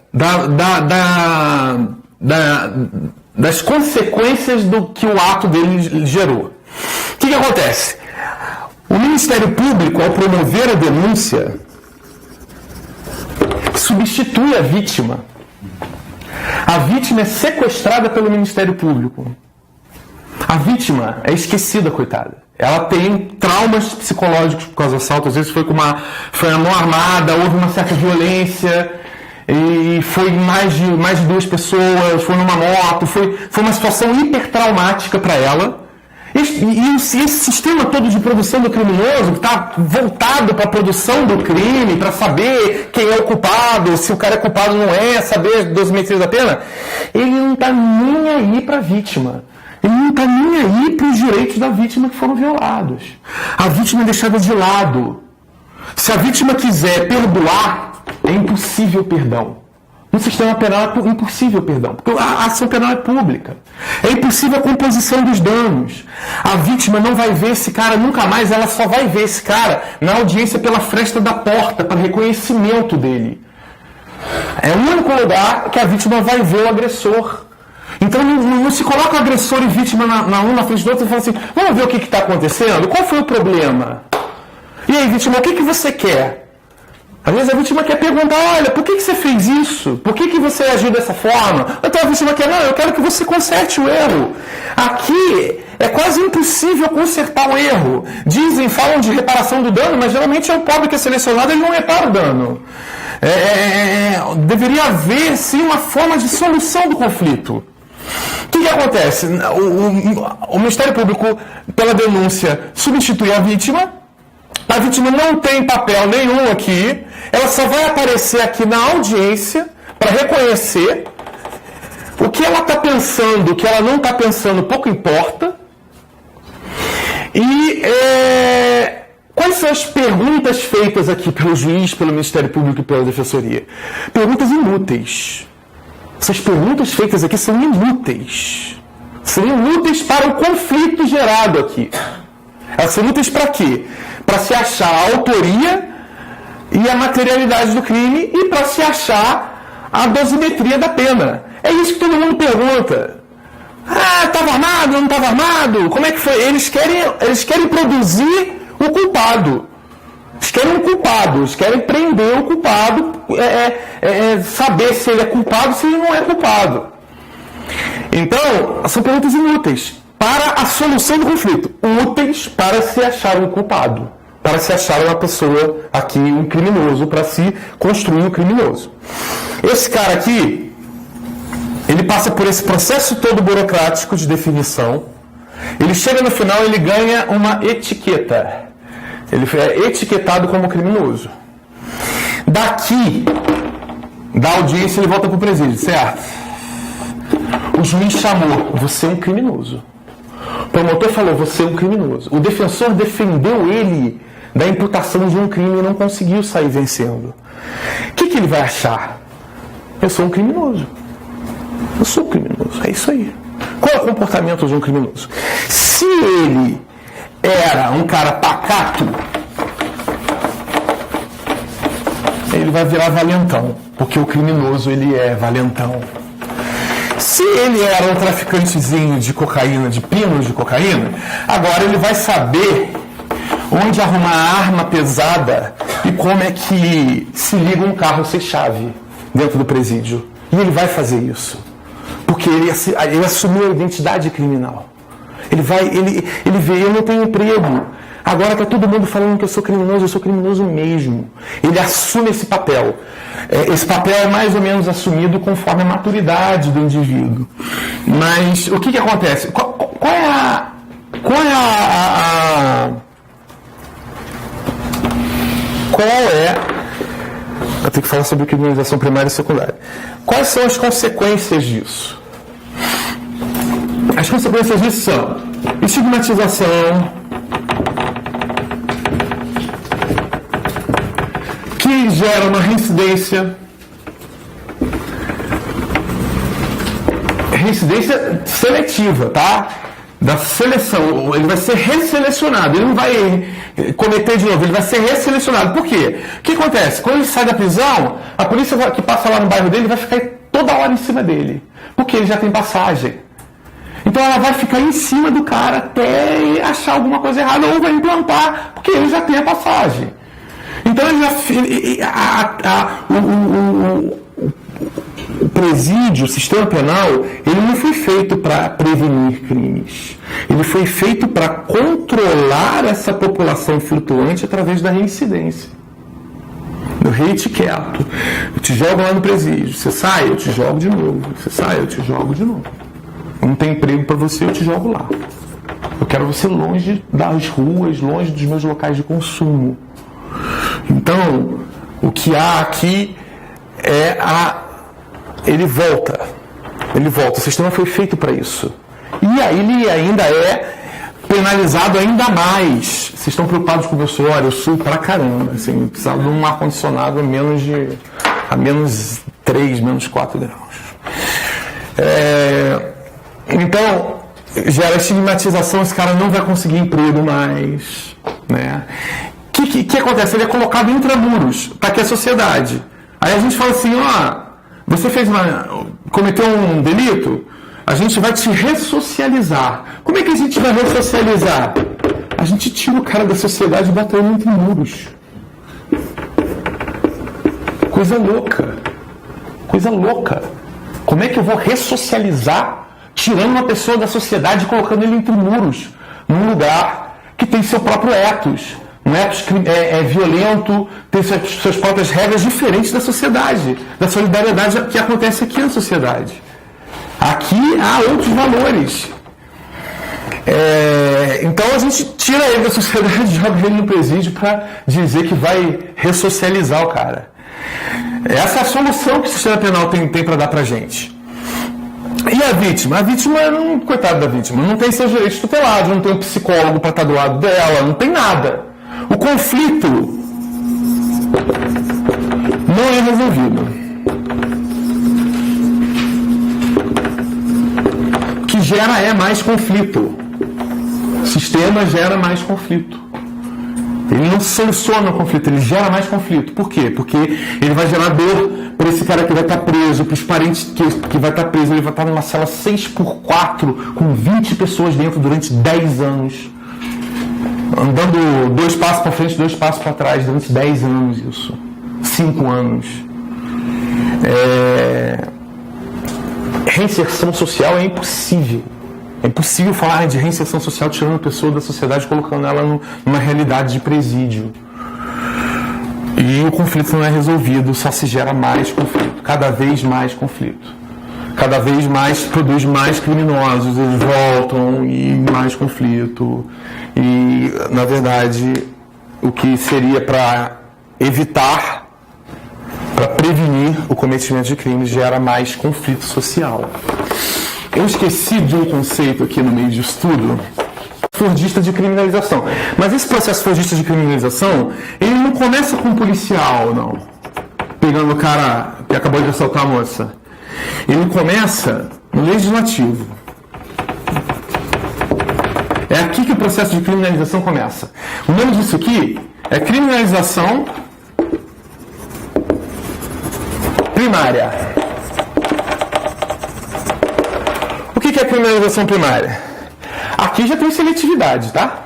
das consequências do que o ato dele gerou. O que acontece? O Ministério Público, ao promover a denúncia, substitui a vítima. A vítima é sequestrada pelo Ministério Público. A vítima é esquecida, coitada. Ela tem traumas psicológicos por causa do assalto. Às vezes foi uma mão armada, houve uma certa violência, e foi mais de 2 pessoas, foi numa moto, foi uma situação hipertraumática para ela. E esse sistema todo de produção do criminoso, que está voltado para a produção do crime, para saber quem é o culpado, se o cara é culpado ou não é, saber a dosimetria da pena, ele não está nem aí para a vítima. Ele não está nem aí para os direitos da vítima que foram violados. A vítima é deixada de lado. Se a vítima quiser perdoar, é impossível perdão. No sistema penal é impossível perdão, porque a ação penal é pública. É impossível a composição dos danos. A vítima não vai ver esse cara nunca mais, ela só vai ver esse cara na audiência pela fresta da porta, para reconhecimento dele. É o único lugar que a vítima vai ver o agressor. Então não se coloca o agressor e vítima um na frente do outro e fala assim, vamos ver o que está acontecendo? Qual foi o problema? E aí, vítima, o que você quer? Às vezes a vítima quer perguntar, olha, por que você fez isso? Por que você agiu dessa forma? Então a vítima quer, não, eu quero que você conserte o erro. Aqui é quase impossível consertar o erro. Falam de reparação do dano, mas geralmente é o pobre que é selecionado, ele não repara o dano. Deveria haver, sim, uma forma de solução do conflito. O que acontece? O Ministério Público, pela denúncia, substitui a vítima. A vítima não tem papel nenhum aqui. Ela só vai aparecer aqui na audiência para reconhecer o que ela está pensando, o que ela não está pensando, pouco importa. E quais são as perguntas feitas aqui pelo juiz, pelo Ministério Público e pela Defensoria? Perguntas inúteis. Essas perguntas feitas aqui são inúteis. São inúteis para o conflito gerado aqui. Elas são inúteis para quê? Para se achar a autoria e a materialidade do crime e para se achar a dosimetria da pena. É isso que todo mundo pergunta. Estava armado, não estava armado? Como é que foi? Eles querem produzir o culpado. Eles querem um culpado, eles querem prender o culpado, saber se ele é culpado ou se ele não é culpado. Então, são perguntas inúteis para a solução do conflito, úteis para se achar um culpado, para se achar uma pessoa aqui, um criminoso, para se construir um criminoso. Esse cara aqui, ele passa por esse processo todo burocrático de definição, ele chega no final, ele ganha uma etiqueta. Ele é etiquetado como criminoso. Daqui, da audiência, ele volta para o presídio, certo? O juiz chamou, você é um criminoso. O promotor falou, você é um criminoso. O defensor defendeu ele da imputação de um crime e não conseguiu sair vencendo. O que ele vai achar? Eu sou um criminoso. Eu sou um criminoso, é isso aí. Qual é o comportamento de um criminoso? Se ele era um cara pacato, ele vai virar valentão, porque o criminoso ele é valentão. Se ele era um traficantezinho de cocaína, de pinos de cocaína, agora ele vai saber onde arrumar a arma pesada e como é que se liga um carro sem chave dentro do presídio. E ele vai fazer isso, porque ele assumiu a identidade criminal. Ele vê, eu não tenho emprego. Agora está todo mundo falando que eu sou criminoso mesmo. Ele assume esse papel. Esse papel é mais ou menos assumido conforme a maturidade do indivíduo. Mas o que acontece? Qual é Qual é... Eu tenho que falar sobre criminalização primária e secundária. Quais são as consequências disso? As consequências disso são estigmatização, que gera uma reincidência seletiva, tá? Da seleção, ele vai ser resselecionado, ele não vai cometer de novo, ele vai ser resselecionado. Por quê? O que acontece? Quando ele sai da prisão, a polícia que passa lá no bairro dele vai ficar toda hora em cima dele, porque ele já tem passagem. Então ela vai ficar em cima do cara até achar alguma coisa errada ou vai implantar, porque ele já tem a passagem. Então o presídio, o sistema penal, ele não foi feito para prevenir crimes. Ele foi feito para controlar essa população flutuante através da reincidência. Eu rei-te quieto. Eu te jogo lá no presídio. Você sai, eu te jogo de novo. Você sai, eu te jogo de novo. Não tem emprego para você, eu te jogo lá. Eu quero você longe das ruas, longe dos meus locais de consumo. Então, o que há aqui é ele volta. O sistema foi feito para isso. E aí ele ainda é penalizado ainda mais. Vocês estão preocupados com o meu suor? Eu suo pra caramba. Assim, precisava de um ar-condicionado a menos 3, menos 4 graus. Então, gera estigmatização, esse cara não vai conseguir emprego mais. Né? O que acontece? Ele é colocado intramuros, para que a sociedade. Aí a gente fala assim, você cometeu um delito, a gente vai te ressocializar. Como é que a gente vai ressocializar? A gente tira o cara da sociedade e bota ele entre muros. Coisa louca. Como é que eu vou ressocializar tirando uma pessoa da sociedade e colocando ele entre muros, num lugar que tem seu próprio ethos? Um ethos é violento, tem suas próprias regras diferentes da sociedade, da solidariedade que acontece aqui na sociedade. Aqui há outros valores. Então a gente tira ele da sociedade e joga ele no presídio para dizer que vai ressocializar o cara. Essa é a solução que o sistema penal tem para dar pra gente. E a vítima? A vítima, coitada da vítima, não tem seus direitos tutelados, não tem um psicólogo para estar do lado dela, não tem nada. O conflito não é resolvido. O que gera é mais conflito. O sistema gera mais conflito. Ele não soluciona o conflito, ele gera mais conflito. Por quê? Porque ele vai gerar dor para esse cara que vai estar preso, para os parentes que vai estar preso. Ele vai estar numa cela 6x4 com 20 pessoas dentro durante 10 anos. Andando 2 passos para frente, 2 passos para trás, durante 10 anos isso. 5 anos. Reinserção social é impossível. É impossível falar de reinserção social tirando a pessoa da sociedade e colocando ela numa realidade de presídio. E o conflito não é resolvido, só se gera mais conflito. Cada vez mais conflito. Cada vez mais produz mais criminosos, eles voltam e mais conflito. E, na verdade, o que seria para evitar, para prevenir o cometimento de crimes, gera mais conflito social. Eu esqueci de um conceito aqui no meio disso tudo, fordista de criminalização. Mas esse processo fordista de criminalização, ele não começa com um policial, não. Pegando o cara que acabou de assaltar a moça. Ele começa no legislativo. É aqui que o processo de criminalização começa. O nome disso aqui é criminalização primária. O que é criminalização primária? Aqui já tem seletividade, tá?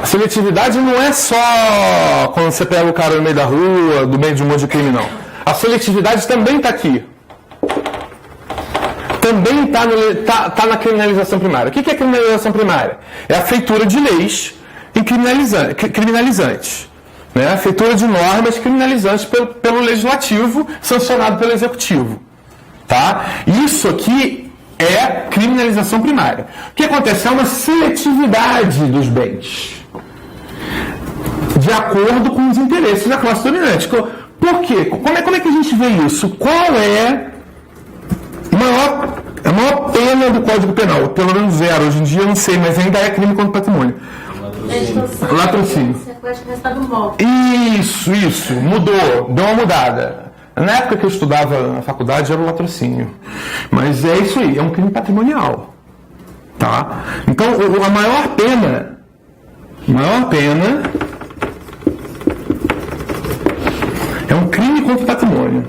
A seletividade não é só quando você pega o cara no meio da rua, do meio de um monte de crime, não. A seletividade também está aqui. Também está na criminalização primária. O que é criminalização primária? É a feitura de leis criminalizantes. Né? A feitura de normas criminalizantes pelo legislativo, sancionado pelo executivo. Tá? Isso aqui é criminalização primária. O que acontece? É uma seletividade dos bens. de acordo com os interesses da classe dominante. Por quê? Como é que a gente vê isso? Qual é a maior pena do Código Penal? Pelo menos 0. Hoje em dia eu não sei, mas ainda é crime contra o patrimônio. Latrocínio. Isso. Mudou. Deu uma mudada. Na época que eu estudava na faculdade era o latrocínio. Mas é isso aí, é um crime patrimonial. Tá? Então, a maior pena é um crime contra o patrimônio.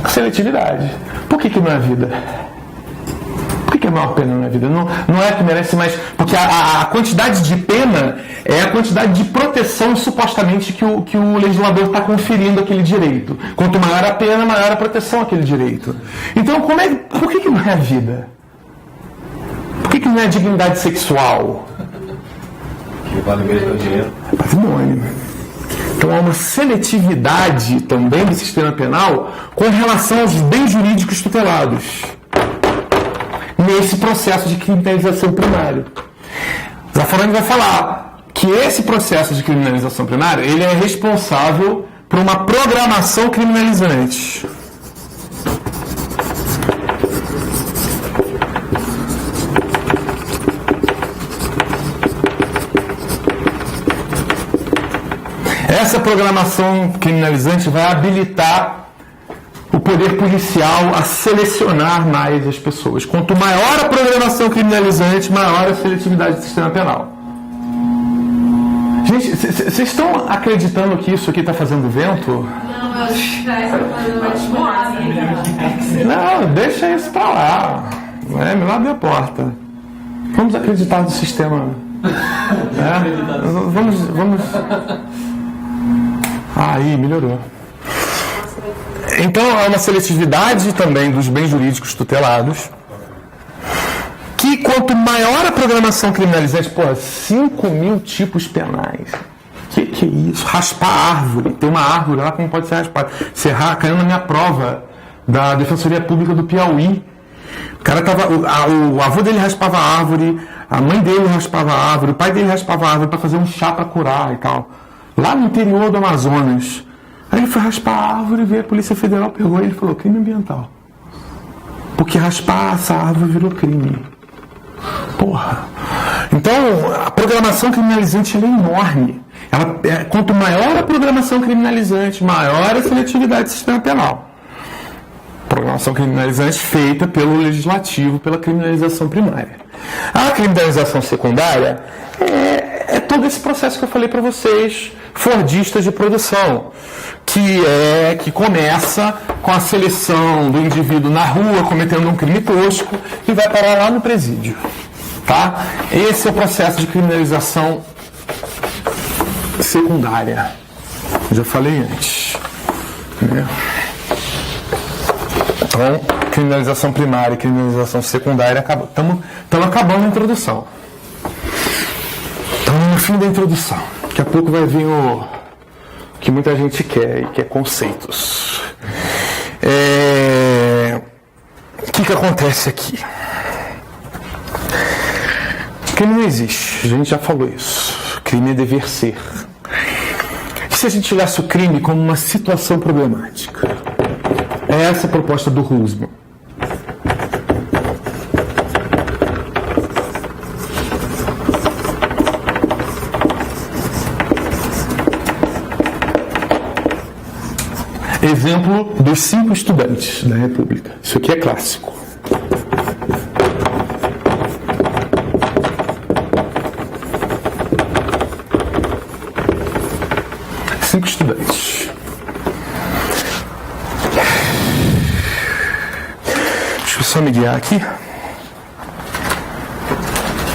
Seletividade. Por que não é vida? Por que a maior pena não é vida? Não é que merece mais. Porque a quantidade de pena é a quantidade de proteção, supostamente, que o legislador está conferindo aquele direito. Quanto maior a pena, maior a proteção àquele direito. Então, por que não é a vida? Por que não é a dignidade sexual? Vale mesmo o dinheiro. É patrimônio. Então há uma seletividade também do sistema penal com relação aos bens jurídicos tutelados nesse processo de criminalização primária. Zaffaroni vai falar que esse processo de criminalização primária ele é responsável por uma programação criminalizante. Essa programação criminalizante vai habilitar o poder policial a selecionar mais as pessoas. Quanto maior a programação criminalizante, maior a seletividade do sistema penal. Gente, vocês estão acreditando que isso aqui está fazendo vento? Não, eu acho que está fazendo Não, deixa isso para lá. É melhor abrir a porta. Vamos acreditar no sistema. Vamos. Aí, melhorou. Então, há uma seletividade também dos bens jurídicos tutelados, que quanto maior a programação criminalizante, 5.000 tipos penais. Que é isso? Raspar árvore. Tem uma árvore lá que não pode ser raspada. Caiu na minha prova da Defensoria Pública do Piauí. O cara o avô dele raspava a árvore, a mãe dele raspava a árvore, o pai dele raspava a árvore para fazer um chá para curar e tal. Lá no interior do Amazonas. Aí ele foi raspar a árvore e veio a Polícia Federal, pegou ele e falou: crime ambiental. Porque raspar essa árvore virou crime. Porra. Então, a programação criminalizante ela é enorme. Quanto maior a programação criminalizante, maior a seletividade do sistema penal. Programação criminalizante feita pelo legislativo, pela criminalização primária. A criminalização secundária é todo esse processo que eu falei para vocês, fordistas de produção, que começa com a seleção do indivíduo na rua cometendo um crime tosco e vai parar lá no presídio. Tá? Esse é o processo de criminalização secundária. Já falei antes. Né? Então, criminalização primária e criminalização secundária, estamos acabando a introdução. Estamos no fim da introdução. Daqui a pouco vai vir o que muita gente quer, e que é conceitos. O que acontece aqui? Crime não existe, a gente já falou isso. Crime é dever ser. E se a gente olhasse o crime como uma situação problemática? É essa a proposta do Husman. Exemplo dos 5 estudantes da República. Isso aqui é clássico. Cinco estudantes. Deixa eu só me guiar aqui.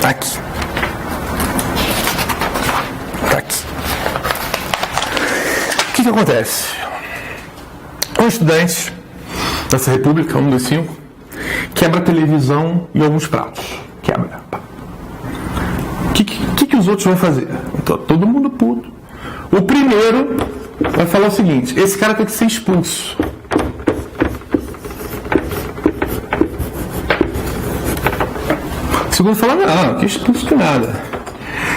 Aqui. Aqui. O que acontece? Um estudante dessa república, um dos 5, quebra a televisão e alguns pratos. Quebra. O que os outros vão fazer? Todo mundo puto. O primeiro vai falar o seguinte: esse cara tem que ser expulso. segundo fala, não, que expulso que nada.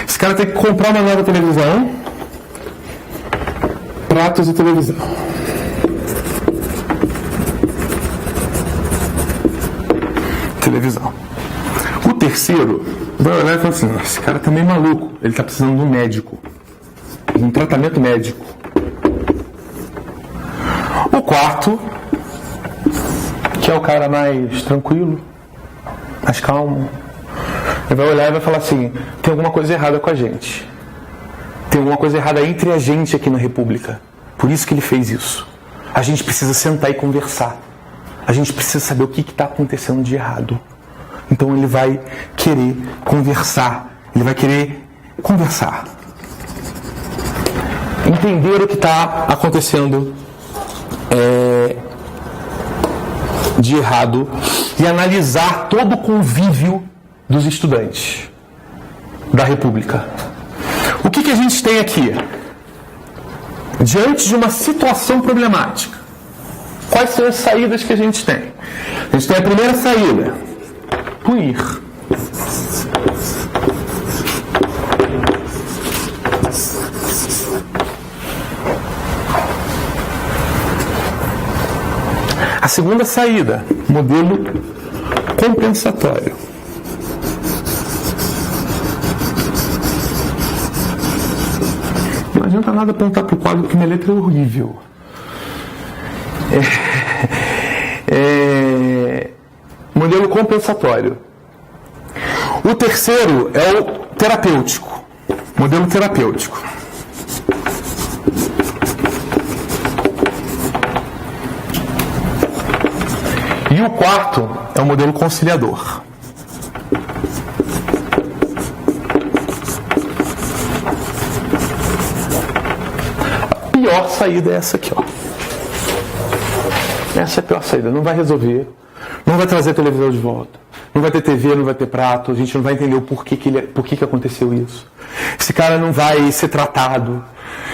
Esse cara tem que comprar uma nova televisão, pratos e televisão. Televisão. O terceiro vai olhar e falar assim, esse cara tá meio maluco, ele tá precisando de um médico, de um tratamento médico. O quarto, que é o cara mais tranquilo, mais calmo, ele vai olhar e vai falar assim, tem alguma coisa errada com a gente. Tem alguma coisa errada entre a gente aqui na República. Por isso que ele fez isso. A gente precisa sentar e conversar. A gente precisa saber o que está acontecendo de errado. Então ele vai querer conversar. Ele vai querer conversar. Entender o que está acontecendo de errado e analisar todo o convívio dos estudantes da República. O que a gente tem aqui? Diante de uma situação problemática, quais são as saídas que a gente tem? A gente tem a primeira saída: punir. A segunda saída, modelo compensatório. Não adianta nada apontar para o quadro porque minha letra é horrível. Modelo compensatório. O terceiro é o terapêutico. Modelo terapêutico. E o quarto é o modelo conciliador. A pior saída é essa aqui, ó. Essa é a pior saída. Não vai resolver. Não vai trazer a televisão de volta. Não vai ter TV, não vai ter prato. A gente não vai entender o porquê que aconteceu isso. Esse cara não vai ser tratado.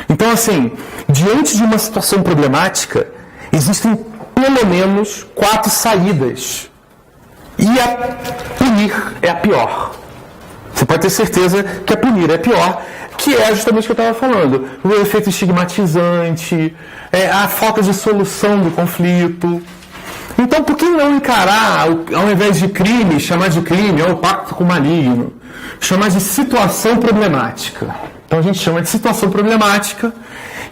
Então, assim, diante de uma situação problemática, existem pelo menos 4 saídas. E a punir é a pior. Você pode ter certeza que a punir é a pior, que é justamente o que eu estava falando. O efeito estigmatizante, a falta de solução do conflito. Então, por que não encarar, ao invés de crime, chamar de crime, ou pacto com o maligno, chamar de situação problemática? Então, a gente chama de situação problemática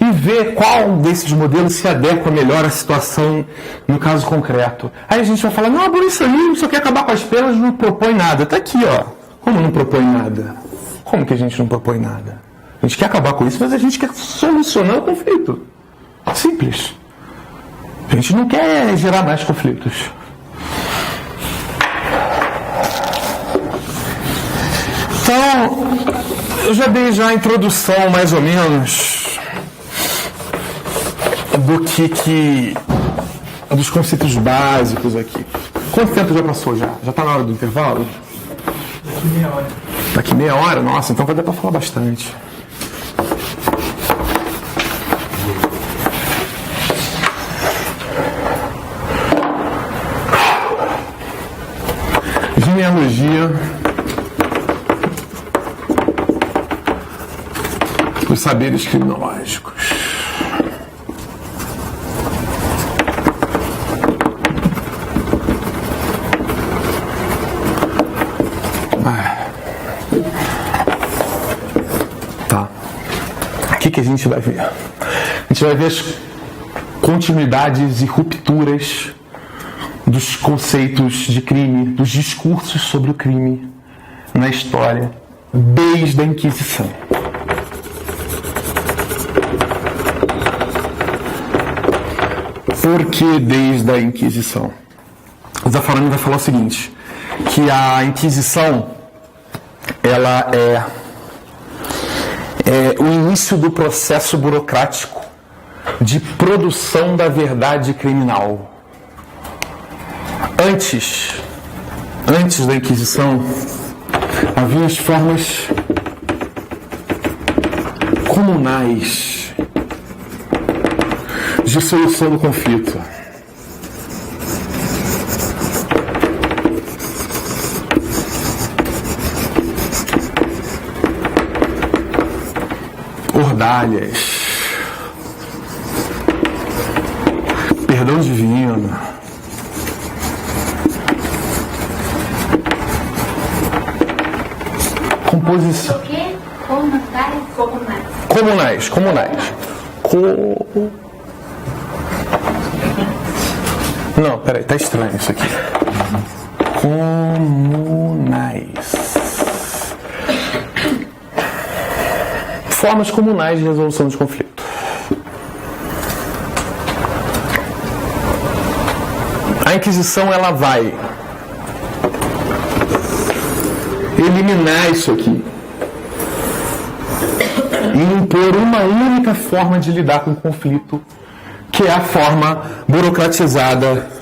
e ver qual desses modelos se adequa melhor à situação no caso concreto. Aí a gente vai falar, não, a abolicionismo só quer acabar com as penas, não propõe nada. Está aqui, ó. Como não propõe nada? Como que a gente não propõe nada? A gente quer acabar com isso, mas a gente quer solucionar o conflito. Simples. A gente não quer gerar mais conflitos. Então, eu já dei a introdução, mais ou menos, dos conceitos básicos aqui. Quanto tempo já passou já? Já está na hora do intervalo? Daqui meia hora. Daqui meia hora? Nossa, então vai dar para falar bastante. Genealogia dos saberes criminológicos. Tá. O que a gente vai ver? A gente vai ver as continuidades e rupturas dos conceitos de crime, dos discursos sobre o crime na história, desde a Inquisição. Por que desde a Inquisição? O Zaffaroni vai falar o seguinte, que a Inquisição, ela é o início do processo burocrático de produção da verdade criminal. Antes da Inquisição, havia as formas comunais de solução do conflito. sandálias. Perdão divino. Composição. O quê? Comunais? Comunais. Não, peraí, tá estranho isso aqui. Comunais. Formas comunais de resolução de conflito. A Inquisição, ela vai eliminar isso aqui e impor uma única forma de lidar com o conflito, que é a forma burocratizada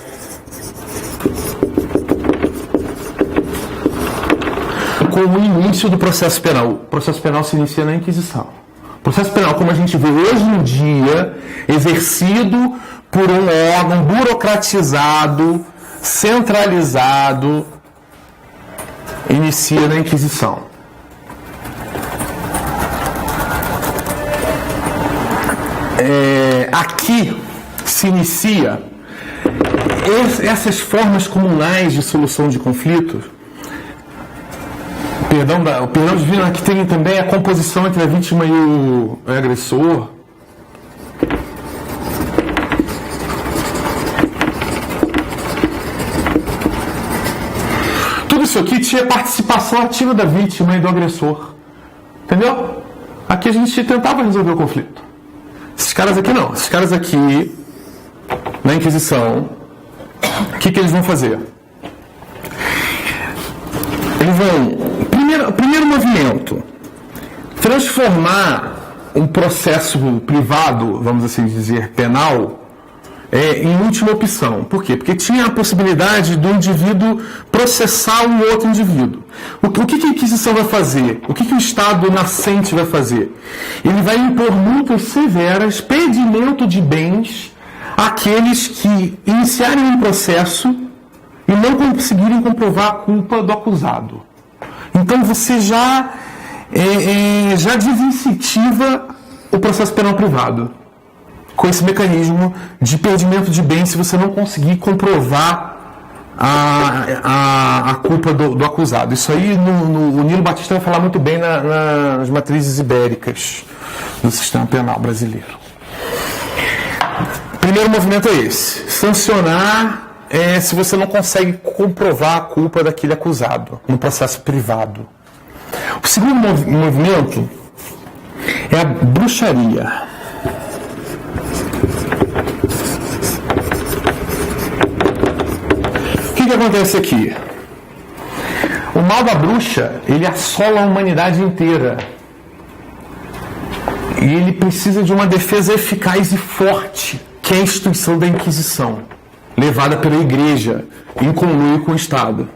com o início do processo penal. O processo penal se inicia na Inquisição. O processo penal, como a gente vê hoje em dia, exercido por um órgão burocratizado, centralizado, inicia na Inquisição. Aqui se inicia essas formas comunais de solução de conflitos. O perdão divino, aqui tem também a composição entre a vítima e o agressor. Tudo isso aqui tinha participação ativa da vítima e do agressor. Entendeu? Aqui a gente tentava resolver o conflito. Esses caras aqui não. Esses caras aqui, na Inquisição, o que eles vão fazer? Eles vão, primeiro movimento, transformar um processo privado, vamos assim dizer, penal, em última opção. Por quê? Porque tinha a possibilidade do indivíduo processar um outro indivíduo. O que a Inquisição vai fazer? O que o Estado nascente vai fazer? Ele vai impor multas severas, pedimento de bens àqueles que iniciarem um processo e não conseguirem comprovar a culpa do acusado. Então você já desincentiva o processo penal privado com esse mecanismo de perdimento de bens se você não conseguir comprovar a culpa do acusado. Isso aí o Nilo Batista vai falar muito bem nas matrizes ibéricas do sistema penal brasileiro. Primeiro movimento é esse: sancionar se você não consegue comprovar a culpa daquele acusado no processo privado. O segundo movimento é a bruxaria. O que acontece aqui? O mal da bruxa, ele assola a humanidade inteira. E ele precisa de uma defesa eficaz e forte, que é a instituição da Inquisição, levada pela Igreja, em conluio com o Estado,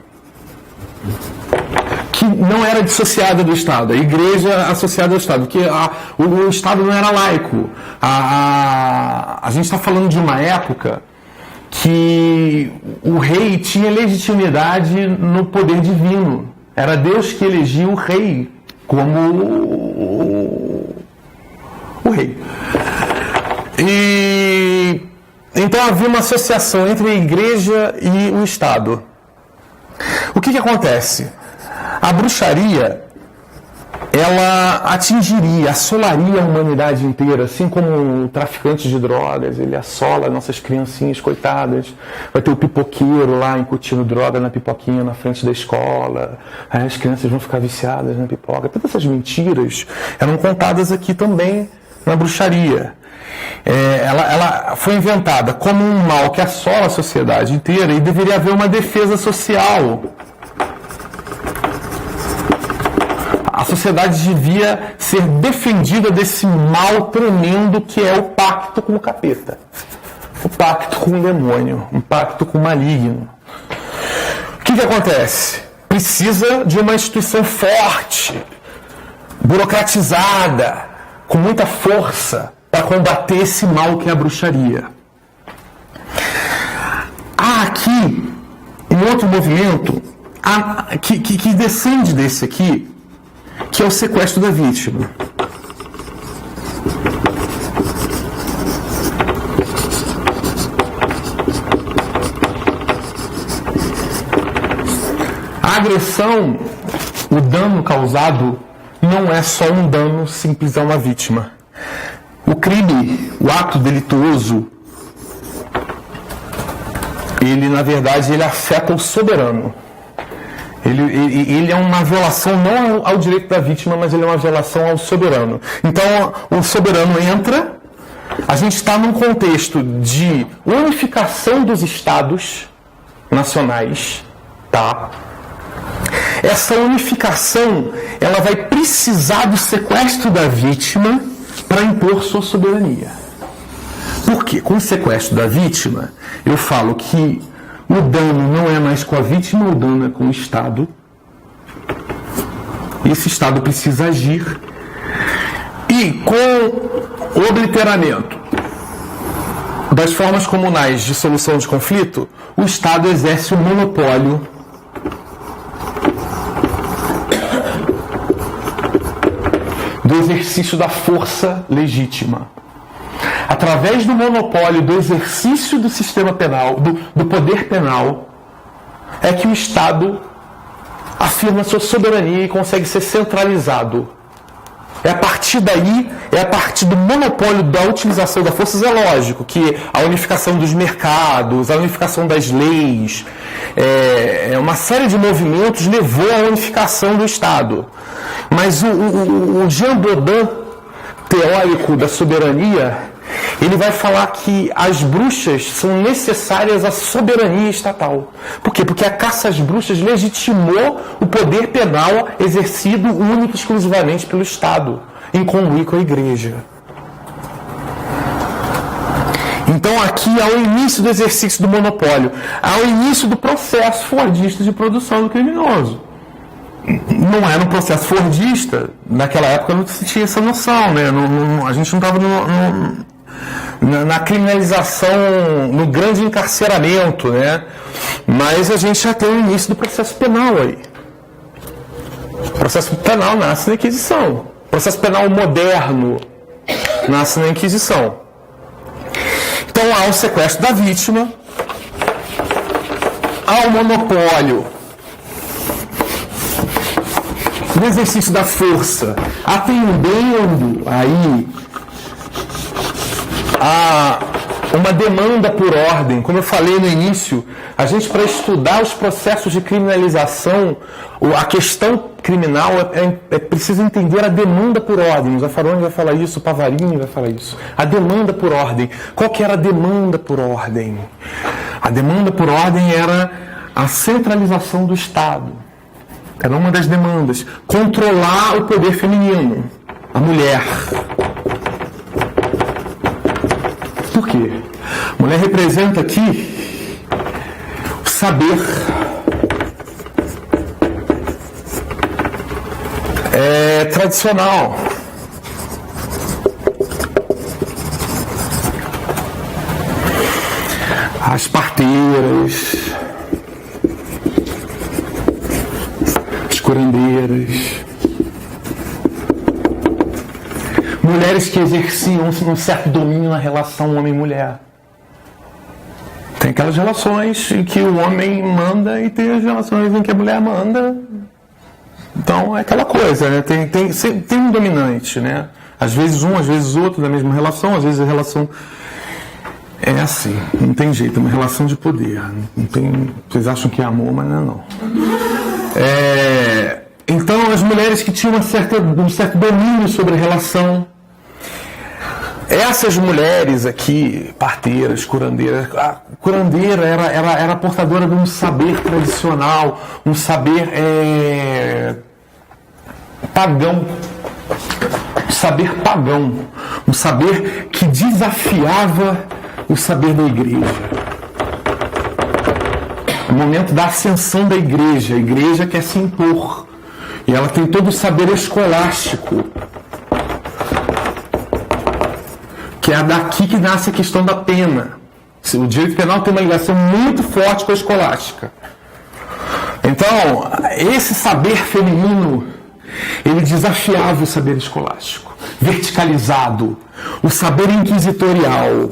que não era dissociada do Estado, a Igreja associada ao Estado, porque o Estado não era laico. A gente está falando de uma época que o rei tinha legitimidade no poder divino. Era Deus que elegia o rei como o rei. E então havia uma associação entre a Igreja e o Estado. O que acontece? A bruxaria, ela atingiria, assolaria a humanidade inteira, assim como o traficante de drogas, ele assola nossas criancinhas coitadas. Vai ter o pipoqueiro lá incutindo droga na pipoquinha na frente da escola, aí as crianças vão ficar viciadas na pipoca. Todas essas mentiras eram contadas aqui também na bruxaria. Ela foi inventada como um mal que assola a sociedade inteira e deveria haver uma defesa social. A sociedade devia ser defendida desse mal tremendo que é o pacto com o capeta, o pacto com o demônio, um pacto com o maligno. O que acontece? Precisa de uma instituição forte, burocratizada, com muita força, para combater esse mal que é a bruxaria. Há aqui um outro movimento que descende desse aqui, que é o sequestro da vítima. A agressão, o dano causado, não é só um dano simples a uma vítima. O crime, o ato delituoso, ele, na verdade, ele afeta o soberano. Ele é uma violação não ao direito da vítima, mas ele é uma violação ao soberano. Então, o soberano entra, a gente está num contexto de unificação dos estados nacionais, tá? Essa unificação, ela vai precisar do sequestro da vítima para impor sua soberania. Por quê? Com o sequestro da vítima, eu falo que o dano não é mais com a vítima, o dano é com o Estado. Esse Estado precisa agir. E com o obliteramento das formas comunais de solução de conflito, o Estado exerce o monopólio do exercício da força legítima. Através do monopólio do exercício do sistema penal, do poder penal, é que o Estado afirma sua soberania e consegue ser centralizado. É a partir daí, é a partir do monopólio da utilização da força, é lógico que a unificação dos mercados, a unificação das leis, uma série de movimentos levou à unificação do Estado. Mas o Jean Baudin, teórico da soberania, ele vai falar que as bruxas são necessárias à soberania estatal. Por quê? Porque a caça às bruxas legitimou o poder penal exercido único e exclusivamente pelo Estado, em conluio com a Igreja. Então aqui há o início do exercício do monopólio, há o início do processo fordista de produção do criminoso. Não era um processo fordista, naquela época não se tinha essa noção, né? A gente não estava na criminalização, no grande encarceramento, né? Mas a gente já tem o início do processo penal aí. O processo penal nasce na Inquisição. O processo penal moderno nasce na Inquisição. Então há o sequestro da vítima, há o monopólio no exercício da força, atendendo aí a uma demanda por ordem. Como eu falei no início, a gente, para estudar os processos de criminalização, a questão criminal, é preciso entender a demanda por ordem. O Zaffaroni vai falar isso, o Pavarini vai falar isso. A demanda por ordem. Qual que era a demanda por ordem? A demanda por ordem era a centralização do Estado. Era uma das demandas. Controlar o poder feminino, a mulher. Por quê? A mulher representa aqui o saber. É tradicional. As parteiras, as curandeiras, mulheres que exerciam um certo domínio na relação homem-mulher. Tem aquelas relações em que o homem manda e tem as relações em que a mulher manda. Então é aquela coisa, né? Tem um dominante, né? Às vezes um, às vezes outro da mesma relação, às vezes a relação é assim, não tem jeito, é uma relação de poder. Não tem, vocês acham que é amor, mas não é. Então as mulheres que tinham um certo domínio sobre a relação, essas mulheres aqui, parteiras, curandeiras, a curandeira era portadora de um saber tradicional, um saber pagão, um saber que desafiava o saber da igreja. O momento da ascensão da igreja, a igreja quer se impor, e ela tem todo o saber escolástico, que é daqui que nasce a questão da pena. O direito penal tem uma ligação muito forte com a escolástica. Então, esse saber feminino, ele desafiava o saber escolástico. verticalizado, o saber inquisitorial.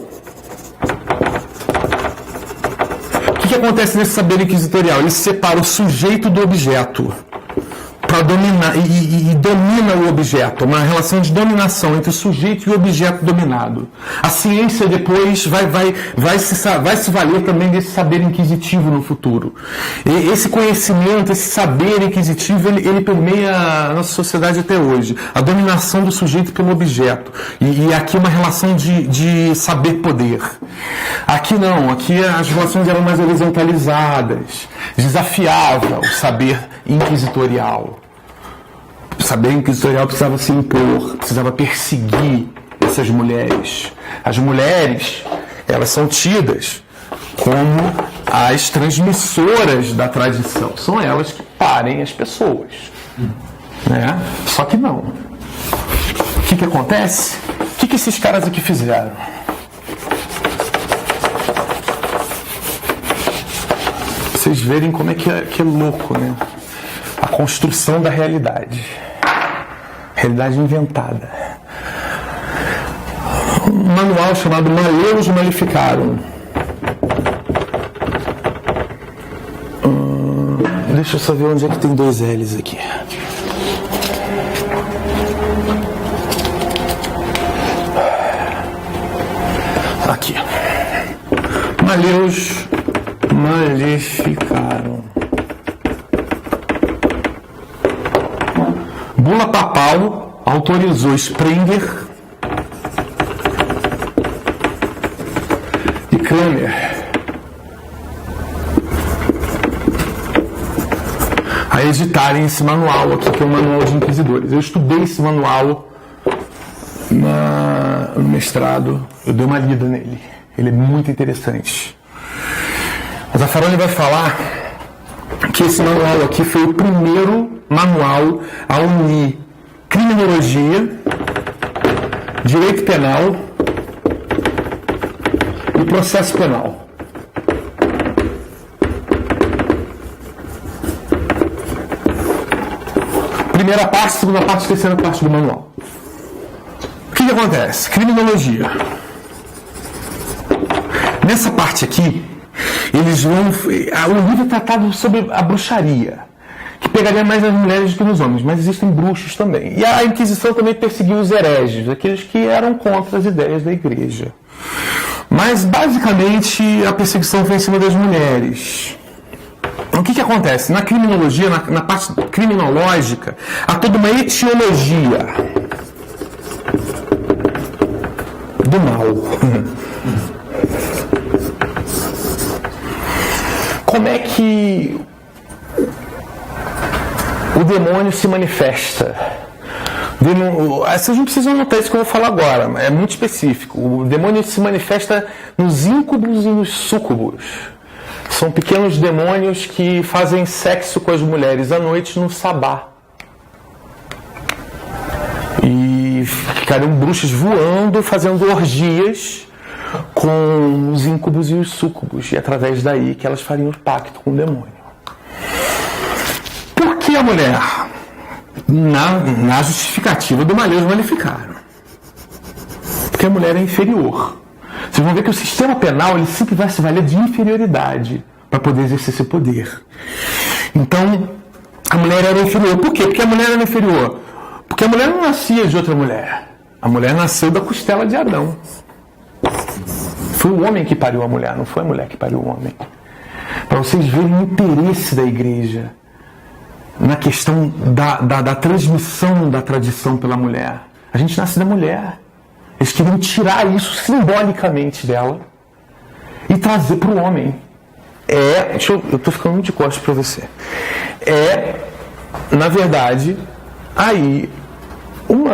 O que acontece nesse saber inquisitorial? Ele separa o sujeito do objeto para dominar e domina o objeto, uma relação de dominação entre o sujeito e o objeto dominado. A ciência depois vai se valer também desse saber inquisitivo no futuro. E esse conhecimento, esse saber inquisitivo, ele permeia a nossa sociedade até hoje. A dominação do sujeito pelo objeto. E aqui uma relação de saber-poder. Aqui não, aqui as relações eram mais horizontalizadas, desafiava o saber inquisitorial. O saber inquisitorial precisava se impor, precisava perseguir essas mulheres. As mulheres, elas são tidas como as transmissoras da tradição. São elas que parem as pessoas. Né? Só que não. O que acontece? O que esses caras aqui fizeram? Vocês verem como é que é louco, né? A construção da realidade. Realidade inventada. Um manual chamado Maleus Maleficarum. Deixa eu só ver onde é que tem 2 L's aqui. Aqui. Maleus Maleficarum. Bula papal autorizou Sprenger e Kramer a editarem esse manual aqui, que é o Manual de Inquisidores. Eu estudei esse manual no mestrado, eu dei uma lida nele. Ele é muito interessante. A Zaffaroni vai falar que esse manual aqui foi o primeiro manual a unir criminologia, direito penal e processo penal. Primeira parte, segunda parte, terceira parte do manual. O que acontece? Criminologia. Nessa parte aqui, eles vão... O livro é tratado sobre a bruxaria, que pegaria mais as mulheres do que nos homens, mas existem bruxos também. E a Inquisição também perseguiu os hereges, aqueles que eram contra as ideias da igreja. Mas, basicamente, a perseguição foi em cima das mulheres. O que acontece? Na criminologia, na parte criminológica, há toda uma etiologia do mal. Como é que o demônio se manifesta? Vocês não precisam notar isso que eu vou falar agora, é muito específico. O demônio se manifesta nos íncubos e nos súcubos. São pequenos demônios que fazem sexo com as mulheres à noite no sabá. E ficariam bruxas voando, fazendo orgias com os íncubos e os súcubos. E através daí que elas fariam o pacto com o demônio. Por que a mulher? Na justificativa do Maleus Maleficarum. Porque a mulher é inferior. Vocês vão ver que o sistema penal ele sempre vai se valer de inferioridade para poder exercer seu poder. Então, a mulher era inferior. Por quê? Porque a mulher era inferior. Porque a mulher não nascia de outra mulher. A mulher nasceu da costela de Adão. Foi o homem que pariu a mulher, não foi a mulher que pariu o homem. Para vocês verem o interesse da igreja na questão da transmissão da tradição pela mulher. A gente nasce da mulher. Eles queriam tirar isso simbolicamente dela e trazer para o homem. Eu estou ficando muito de costas para você. Na verdade, aí um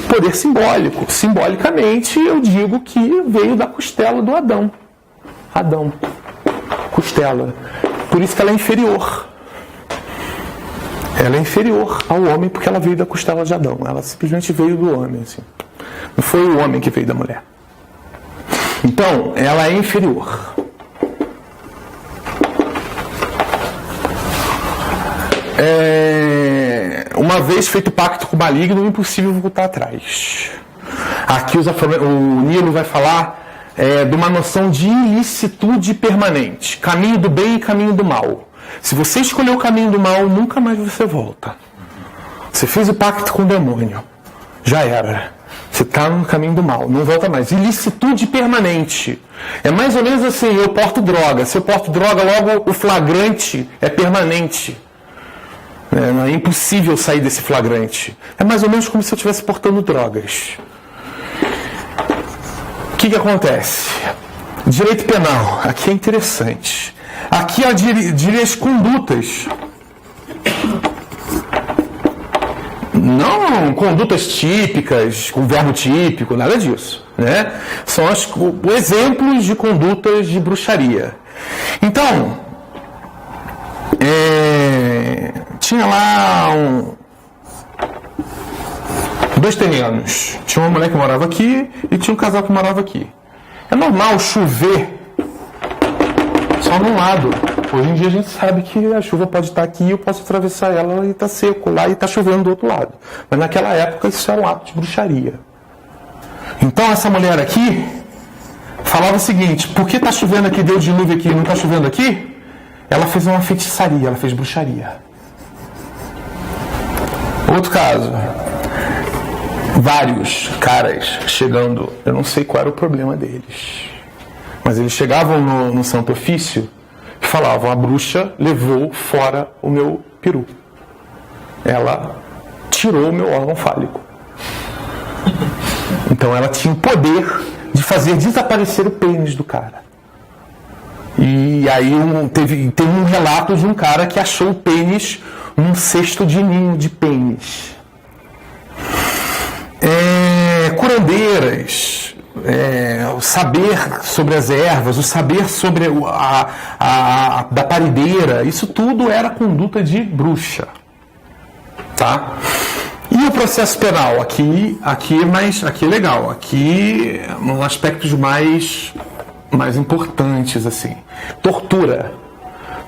poder simbólico. Simbolicamente, eu digo que veio da costela do Adão. Adão. Costela. Por isso que ela é inferior. Ela é inferior ao homem porque ela veio da costela de Adão. Ela simplesmente veio do homem. Assim. Não foi o homem que veio da mulher. Então, ela é inferior. O Uma vez feito pacto com o maligno, é impossível voltar atrás. Aqui o Nilo vai falar de uma noção de ilicitude permanente. Caminho do bem e caminho do mal. Se você escolheu o caminho do mal, nunca mais você volta. Você fez o pacto com o demônio. Já era. Você está no caminho do mal, não volta mais. Ilicitude permanente. É mais ou menos assim, eu porto droga. Se eu porto droga, logo o flagrante é permanente. É impossível sair desse flagrante. É mais ou menos como se eu estivesse portando drogas. O que acontece? Direito penal. Aqui é interessante. Aqui eu diria as condutas. Não condutas típicas, com verbo típico, nada disso. Né? São exemplos de condutas de bruxaria. Então, tinha lá dois terrenos. Tinha uma mulher que morava aqui e tinha um casal que morava aqui. É normal chover só num lado. Hoje em dia a gente sabe que a chuva pode estar aqui, eu posso atravessar ela e está seco lá e está chovendo do outro lado. Mas naquela época isso era um ato de bruxaria. Então essa mulher aqui falava o seguinte: por que está chovendo aqui, deu dilúvio aqui e não está chovendo aqui? Ela fez uma feitiçaria, ela fez bruxaria. Outro caso. Vários caras chegando, eu não sei qual era o problema deles, mas eles chegavam no Santo Ofício e falavam: a bruxa levou fora o meu peru. Ela tirou o meu órgão fálico. Então ela tinha o poder de fazer desaparecer o pênis do cara. E aí tem um relato de um cara que achou o pênis num cesto de ninho de pênis. Curandeiras, o saber sobre as ervas, o saber sobre da parideira, isso tudo era conduta de bruxa. Tá? E o processo penal? Aqui é legal. Aqui, um aspectos mais importantes, assim. Tortura.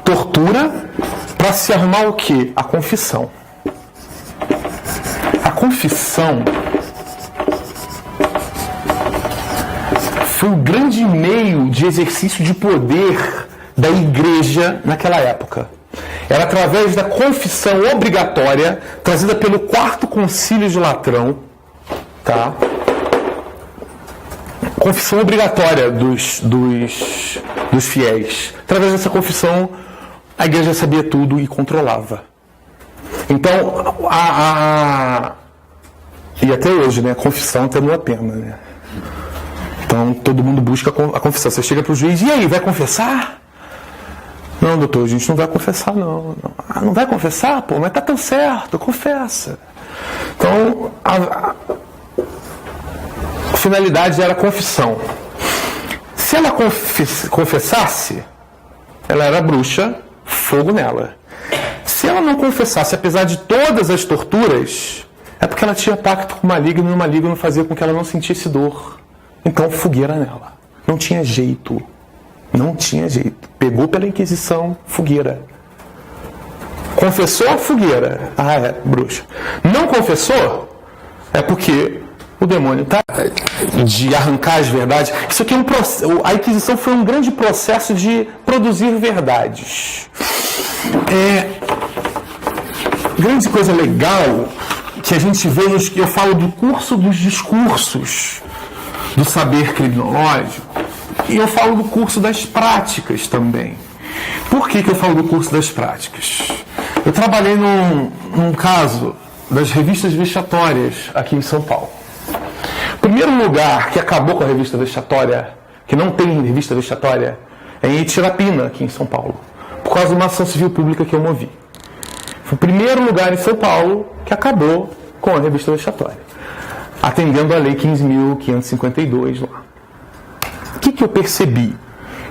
Tortura para se arrumar o quê? A confissão. A confissão foi o grande meio de exercício de poder da igreja naquela época. Era através da confissão obrigatória, trazida pelo Quarto Concílio de Latrão, tá? Confissão obrigatória dos fiéis. Através dessa confissão, a igreja sabia tudo e controlava. Então, e até hoje, né? A confissão tem uma pena, né? Então, todo mundo busca a confissão. Você chega para o juiz, e aí, vai confessar? Não, doutor, a gente não vai confessar, não. Não vai confessar? Pô, mas tá tão certo, confessa. Então, a finalidade era a confissão. Se ela confessasse, ela era bruxa, fogo nela. Se ela não confessasse, apesar de todas as torturas, é porque ela tinha pacto com o maligno e o maligno fazia com que ela não sentisse dor. Então, fogueira nela. Não tinha jeito. Não tinha jeito. Pegou pela Inquisição, fogueira. Confessou, fogueira. Bruxa. Não confessou, é porque o demônio está de arrancar as verdades. Isso aqui é um processo. A Inquisição foi um grande processo de produzir verdades. Grande coisa legal que a gente vê, eu falo do curso dos discursos do saber criminológico, e eu falo do curso das práticas também. Por que eu falo do curso das práticas? Eu trabalhei num caso das revistas vexatórias aqui em São Paulo. O primeiro lugar que acabou com a revista vexatória, que não tem revista vexatória, é em Itirapina, aqui em São Paulo, por causa de uma ação civil pública que eu movi. Foi o primeiro lugar em São Paulo que acabou com a revista vexatória, atendendo a Lei 15.552 lá. O que eu percebi?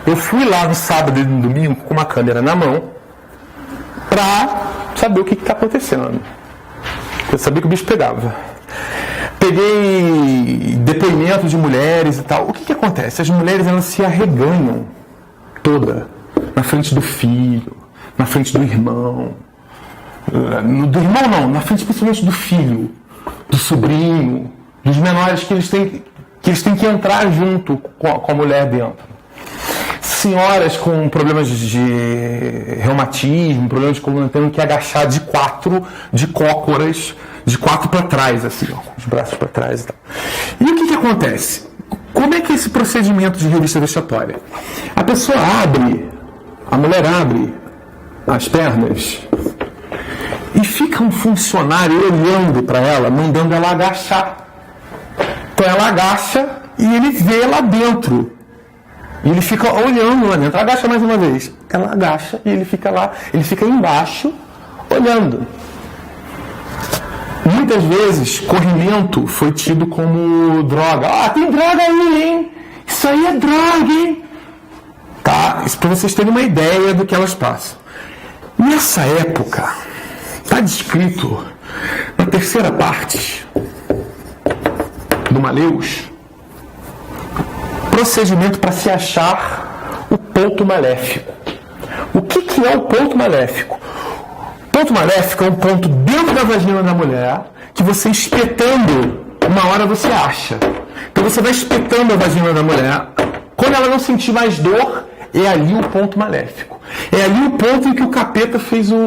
Eu fui lá no sábado e no domingo com uma câmera na mão para saber o que está acontecendo. Eu sabia que o bicho pegava. Peguei depoimento de mulheres e tal. O que acontece? As mulheres, elas se arreganham toda na frente do filho, na frente do irmão. do irmão não, na frente principalmente do filho, do sobrinho, dos menores que eles têm que entrar junto com a mulher dentro. Senhoras com problemas de reumatismo, problemas de coluna, tendo que agachar de cócoras, de quatro para trás, assim, ó, com os braços para trás e tal. E o que acontece? Como é que é esse procedimento de revista vexatória? A pessoa a mulher abre as pernas e fica um funcionário olhando para ela, mandando ela agachar. Então ela agacha e ele vê lá dentro. E ele fica olhando lá dentro. Agacha mais uma vez. Ela agacha e ele fica lá, ele fica embaixo, olhando. Muitas vezes, corrimento foi tido como droga. Ah, tem droga aí, hein? Isso aí é droga, hein? Tá? Isso para vocês terem uma ideia do que elas passam. Nessa época, está descrito na terceira parte do Maleus, procedimento para se achar o ponto maléfico. O que é o ponto maléfico? O ponto maléfico é um ponto dentro da vagina da mulher que você espetando, uma hora você acha. Então você vai espetando a vagina da mulher. Quando ela não sentir mais dor, é ali o ponto maléfico. É ali o ponto em que o capeta fez o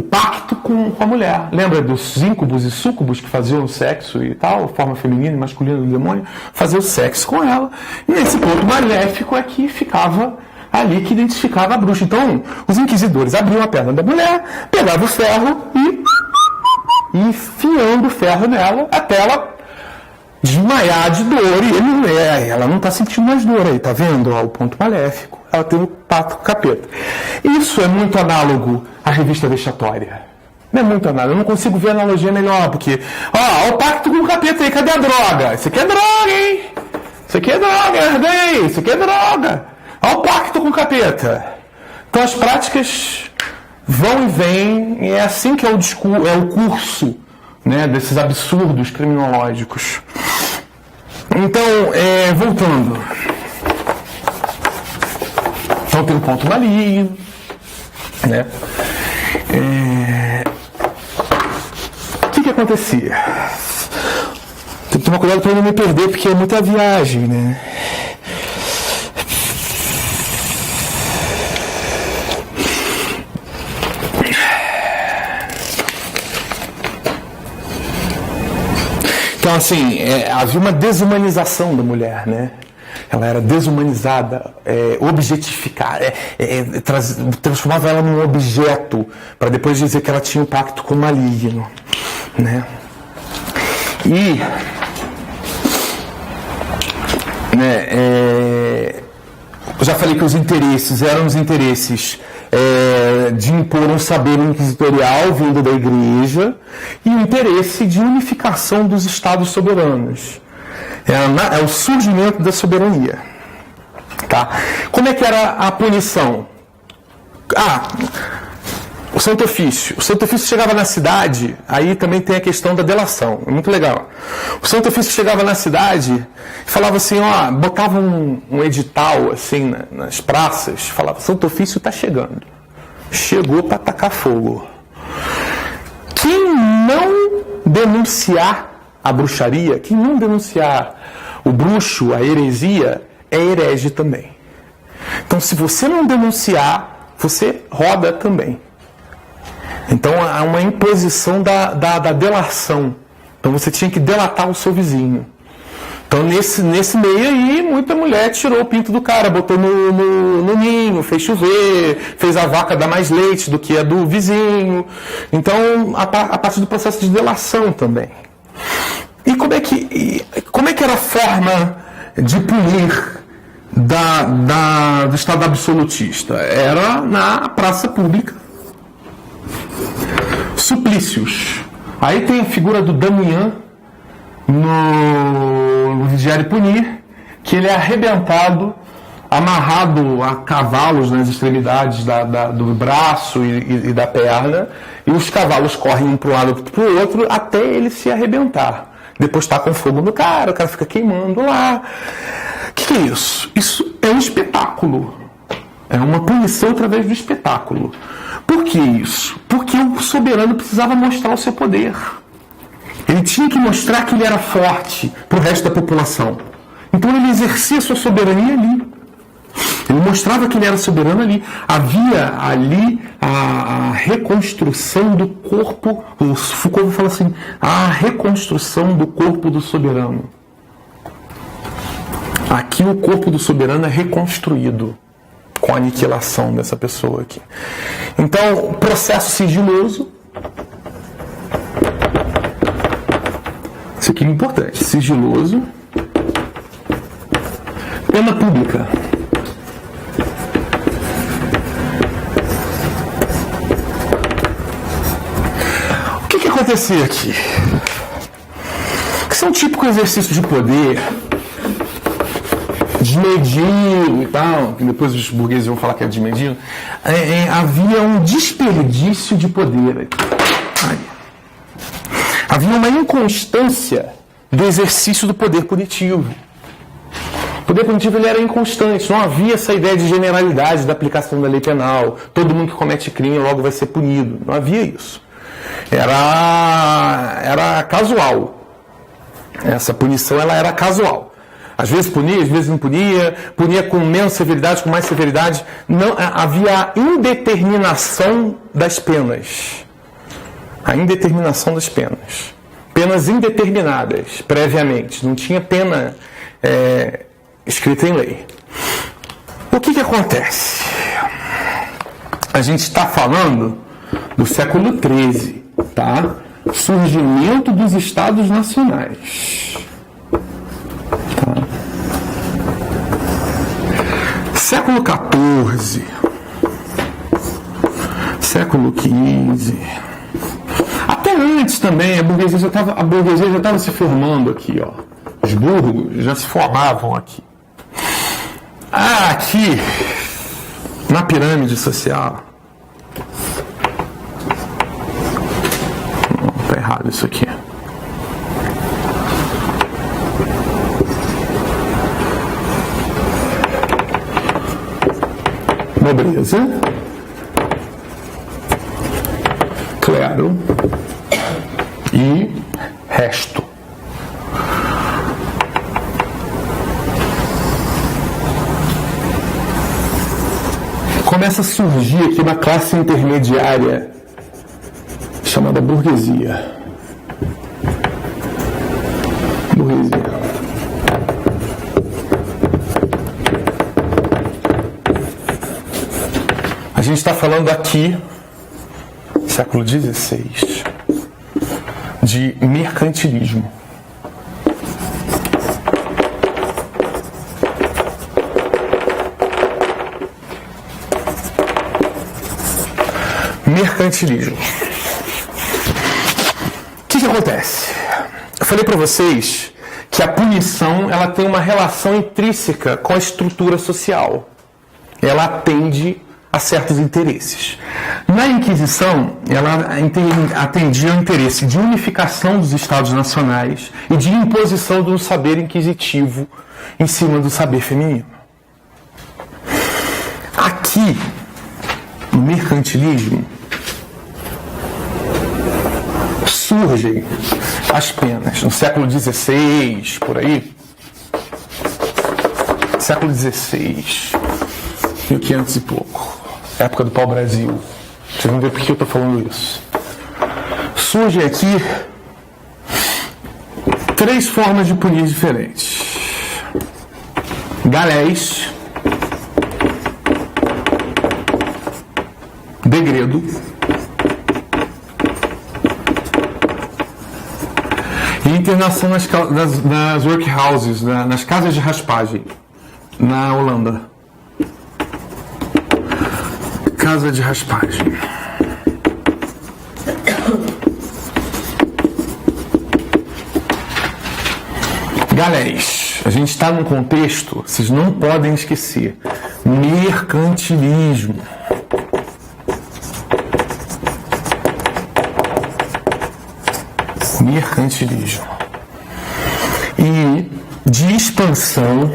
pacto com a mulher. Lembra dos íncubos e súcubos que faziam o sexo e tal, forma feminina e masculina do demônio? Fazer o sexo com ela. E nesse ponto maléfico é que ficava ali, que identificava a bruxa. Então, os inquisidores abriam a perna da mulher, pegavam o ferro e enfiando o ferro nela até ela desmaiar de dor. E ela não está sentindo mais dor aí, tá vendo? Ó, o ponto maléfico. Ela tem o pacto com o capeta. Isso é muito análogo à revista vexatória. Não é muito análogo. Eu não consigo ver analogia melhor, porque... Ó, o pacto com o capeta aí. Cadê a droga? Isso aqui é droga, hein? Isso aqui é droga, herdei. Isso aqui é droga. Ó, o pacto com o capeta. Então as práticas vão e vêm. E é assim que é o curso, né, desses absurdos criminológicos. Então, voltando. Então tem um ponto maligno, né? O que acontecia? Tem que tomar cuidado para não me perder, porque é muita viagem, né? Então, assim, havia uma desumanização da mulher, né? Ela era desumanizada, objetificada, transformava ela num objeto, para depois dizer que ela tinha um pacto com o maligno, né? E eu já falei que os interesses eram os interesses de impor um saber inquisitorial vindo da igreja e o interesse de unificação dos estados soberanos. É o surgimento da soberania. Tá? Como é que era a punição? O Santo Ofício. O Santo Ofício chegava na cidade, aí também tem a questão da delação. É muito legal. O Santo Ofício chegava na cidade e falava assim, ó, botava um edital assim nas praças, falava, Santo Ofício está chegando. Chegou para tacar fogo. Quem não denunciar a bruxaria, quem não denunciar o bruxo, a heresia, é herege também. Então, se você não denunciar, você roda também. Então, há uma imposição da delação. Então, você tinha que delatar o seu vizinho. Então, nesse meio aí, muita mulher tirou o pinto do cara, botou no ninho, fez chover, fez a vaca dar mais leite do que a do vizinho. Então, a partir do processo de delação também. E como é que era a forma de punir do Estado absolutista? Era na praça pública. Suplícios. Aí tem a figura do Damião no Vigiar e Punir, que ele é arrebentado, amarrado a cavalos nas extremidades do braço e da perna, e os cavalos correm um para um lado e para o outro até ele se arrebentar. Depois está com fogo no cara, o cara fica queimando lá. O que é isso? Isso é um espetáculo. É uma punição através do espetáculo. Por que isso? Porque o soberano precisava mostrar o seu poder. Ele tinha que mostrar que ele era forte para o resto da população. Então ele exercia sua soberania ali. Ele mostrava que ele era soberano ali. Havia ali a reconstrução do corpo. O Foucault fala assim, a reconstrução do corpo do soberano. Aqui o corpo do soberano é reconstruído com a aniquilação dessa pessoa aqui. Então, processo sigiloso. Isso aqui é importante. Sigiloso. Pena pública. O que acontecia aqui? Que são típicos exercícios de poder, desmedido e tal, que depois os burgueses vão falar que é desmedido. Havia um desperdício de poder aqui. Havia uma inconstância do exercício do poder punitivo. O poder punitivo ele era inconstante, não havia essa ideia de generalidade da aplicação da lei penal, todo mundo que comete crime logo vai ser punido, não havia isso. Era casual. Essa punição ela era casual. Às vezes punia, às vezes não punia, punia com menos severidade, com mais severidade. Não, havia a indeterminação das penas. A indeterminação das penas. Penas indeterminadas, previamente. Não tinha pena escrita em lei. O que acontece? A gente está falando do século XIII, tá? Surgimento dos Estados Nacionais. Tá? Século XIV, século XV, até antes também, a burguesia já estava se formando aqui, ó. Os burgos já se formavam aqui. Aqui, na pirâmide social. Está errado isso aqui. Nobreza, clero e resto. Começa a surgir aqui uma classe intermediária chamada burguesia. Burguesia. A gente está falando aqui, século XVI, de mercantilismo. Mercantilismo. O que acontece? Eu falei para vocês que a punição ela tem uma relação intrínseca com a estrutura social. Ela atende a certos interesses. Na Inquisição, ela atendia ao interesse de unificação dos Estados nacionais e de imposição de um saber inquisitivo em cima do saber feminino. Aqui, no mercantilismo, surgem as penas. No século XVI, por aí, século XVI, 1500 e pouco, época do pau-brasil. Vocês vão ver por que eu estou falando isso. Surgem aqui 3 formas de punir diferentes: galés, degredo e internação nas workhouses, nas casas de raspagem, na Holanda. Casa de raspagem. Galés, a gente está num contexto, vocês não podem esquecer, mercantilismo. Mercantilismo. E de expansão,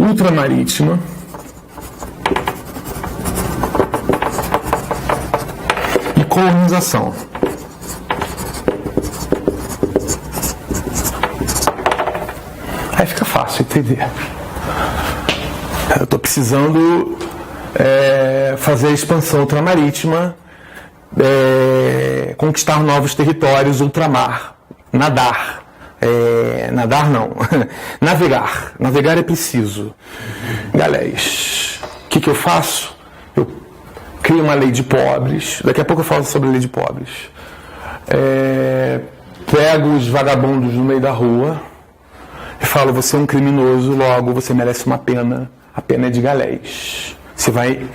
ultramarítima e colonização. Aí fica fácil entender. Eu estou precisando fazer a expansão ultramarítima, conquistar novos territórios, ultramar, nadar. Nadar não, navegar. Navegar é preciso. Galés, o que eu faço? Eu crio uma lei de pobres. Daqui a pouco eu falo sobre a lei de pobres. Pego os vagabundos no meio da rua e falo: você é um criminoso, logo você merece uma pena. A pena é de Galés. Você vai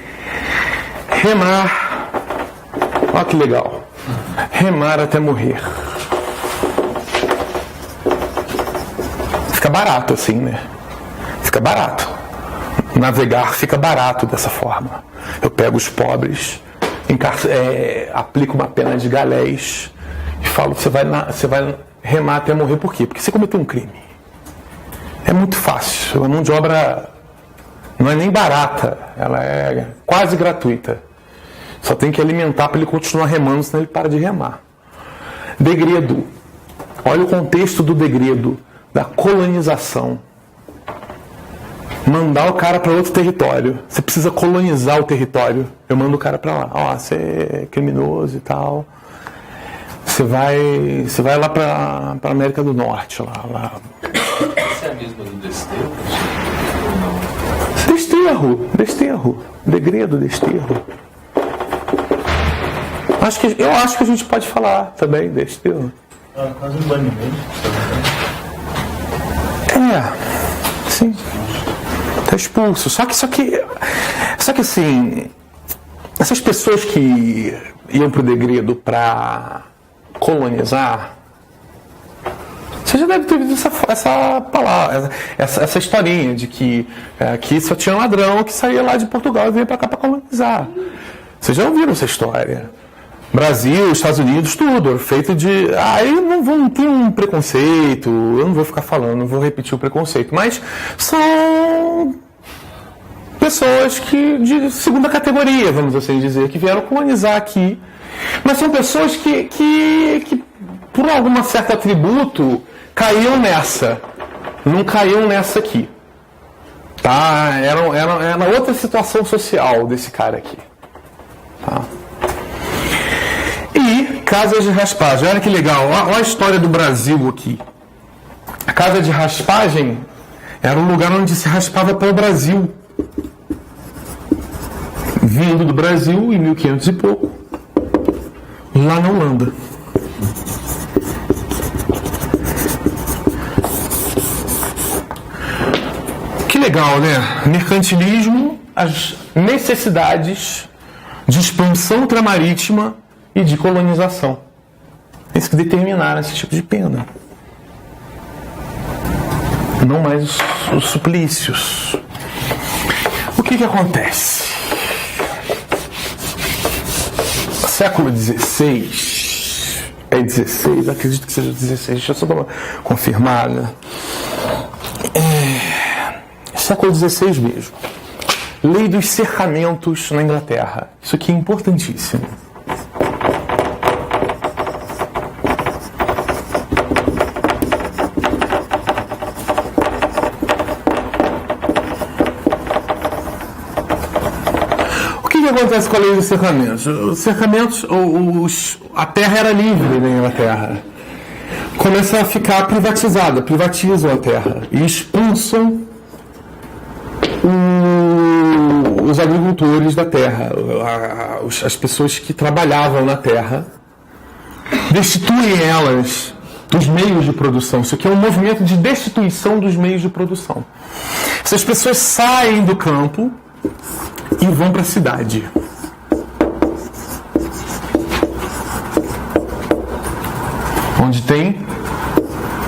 remar. Olha que legal. Remar até morrer. Fica barato assim, né? Fica barato. Navegar fica barato dessa forma. Eu pego os pobres, aplico uma pena de Galés e falo: você vai remar até morrer. Por quê? Porque você cometeu um crime. É muito fácil. A mão de obra não é nem barata, ela é quase gratuita. Só tem que alimentar para ele continuar remando, senão ele para de remar. Degredo. Olha o contexto do degredo, da colonização. Mandar o cara para outro território. Você precisa colonizar o território. Eu mando o cara para lá. Ó, você é criminoso e tal. Você vai lá para a América do Norte. Lá. Essa é a mesma do Desterro? Desterro. Degredo, desterro. Eu acho que a gente pode falar também desterro. Quase um banimento. Sim. Tá expulso. Só que assim, essas pessoas que iam pro degredo para colonizar, você já deve ter visto essa palavra, essa historinha de que aqui só tinha um ladrão que saía lá de Portugal e vinha para cá para colonizar. Vocês já ouviram essa história? Brasil, Estados Unidos, tudo feito de... não tem um preconceito, eu não vou ficar falando, não vou repetir o preconceito, mas são pessoas de segunda categoria, vamos assim dizer, que vieram colonizar aqui, mas são pessoas que por algum certo atributo, caíam nessa, não caíam nessa aqui, tá? Era outra situação social desse cara aqui, tá? E casas de raspagem, olha que legal, olha a história do Brasil aqui. A casa de raspagem era um lugar onde se raspava para o Brasil. Vindo do Brasil, em 1500 e pouco, lá na Holanda. Que legal, né? Mercantilismo, as necessidades de expansão ultramarítima e de colonização. Eles que determinaram esse tipo de pena. Não mais os suplícios. O que acontece? Século XVI, é 16, acredito que seja 16, deixa eu só dar uma confirmada. Século XVI mesmo. Lei dos cercamentos na Inglaterra. Isso aqui é importantíssimo. O que acontece com a lei dos cercamentos? Os cercamentos, a terra era livre na Inglaterra. Começa a ficar privatizada, privatizam a terra e expulsam os agricultores da terra, as pessoas que trabalhavam na terra, destituem elas dos meios de produção. Isso aqui é um movimento de destituição dos meios de produção. Essas pessoas saem do campo e vão para a cidade. Onde tem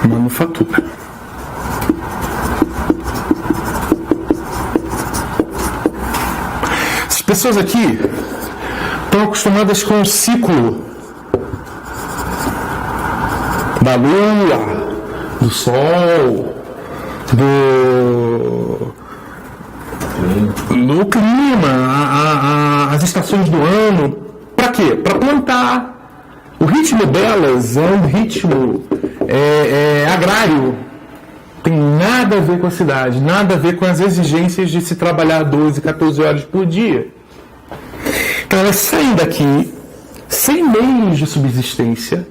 manufatura. As pessoas aqui estão acostumadas com o ciclo da lua, do sol, no clima, as estações do ano. Para quê? Para plantar. O ritmo delas é um ritmo agrário. Tem nada a ver com a cidade, nada a ver com as exigências de se trabalhar 12, 14 horas por dia. Então elas saem daqui sem meios de subsistência,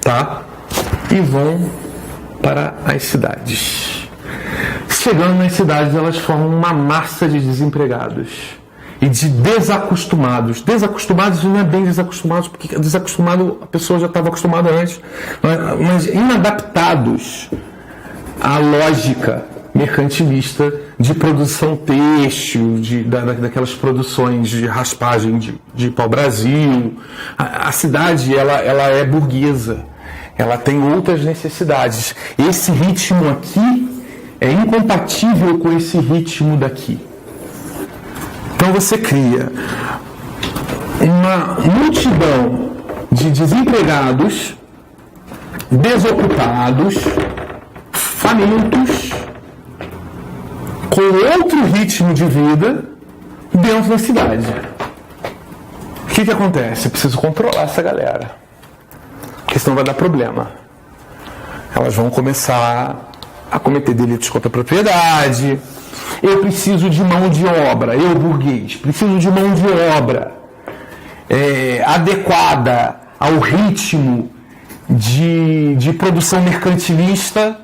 tá? E vão para as cidades. Chegando nas cidades, elas formam uma massa de desempregados e de desacostumados. Desacostumados não é bem desacostumados, porque desacostumado a pessoa já estava acostumada antes, mas inadaptados à lógica mercantilista de produção têxtil, daquelas produções de raspagem de pau-brasil. A cidade ela é burguesa, ela tem outras necessidades. Esse ritmo aqui é incompatível com esse ritmo daqui. Então você cria uma multidão de desempregados, desocupados, famintos, com outro ritmo de vida dentro da cidade. O que acontece? Eu preciso controlar essa galera, porque senão vai dar problema. Elas vão começar a cometer delitos contra a propriedade. Eu preciso de mão de obra, eu burguês, preciso de mão de obra adequada ao ritmo de produção mercantilista.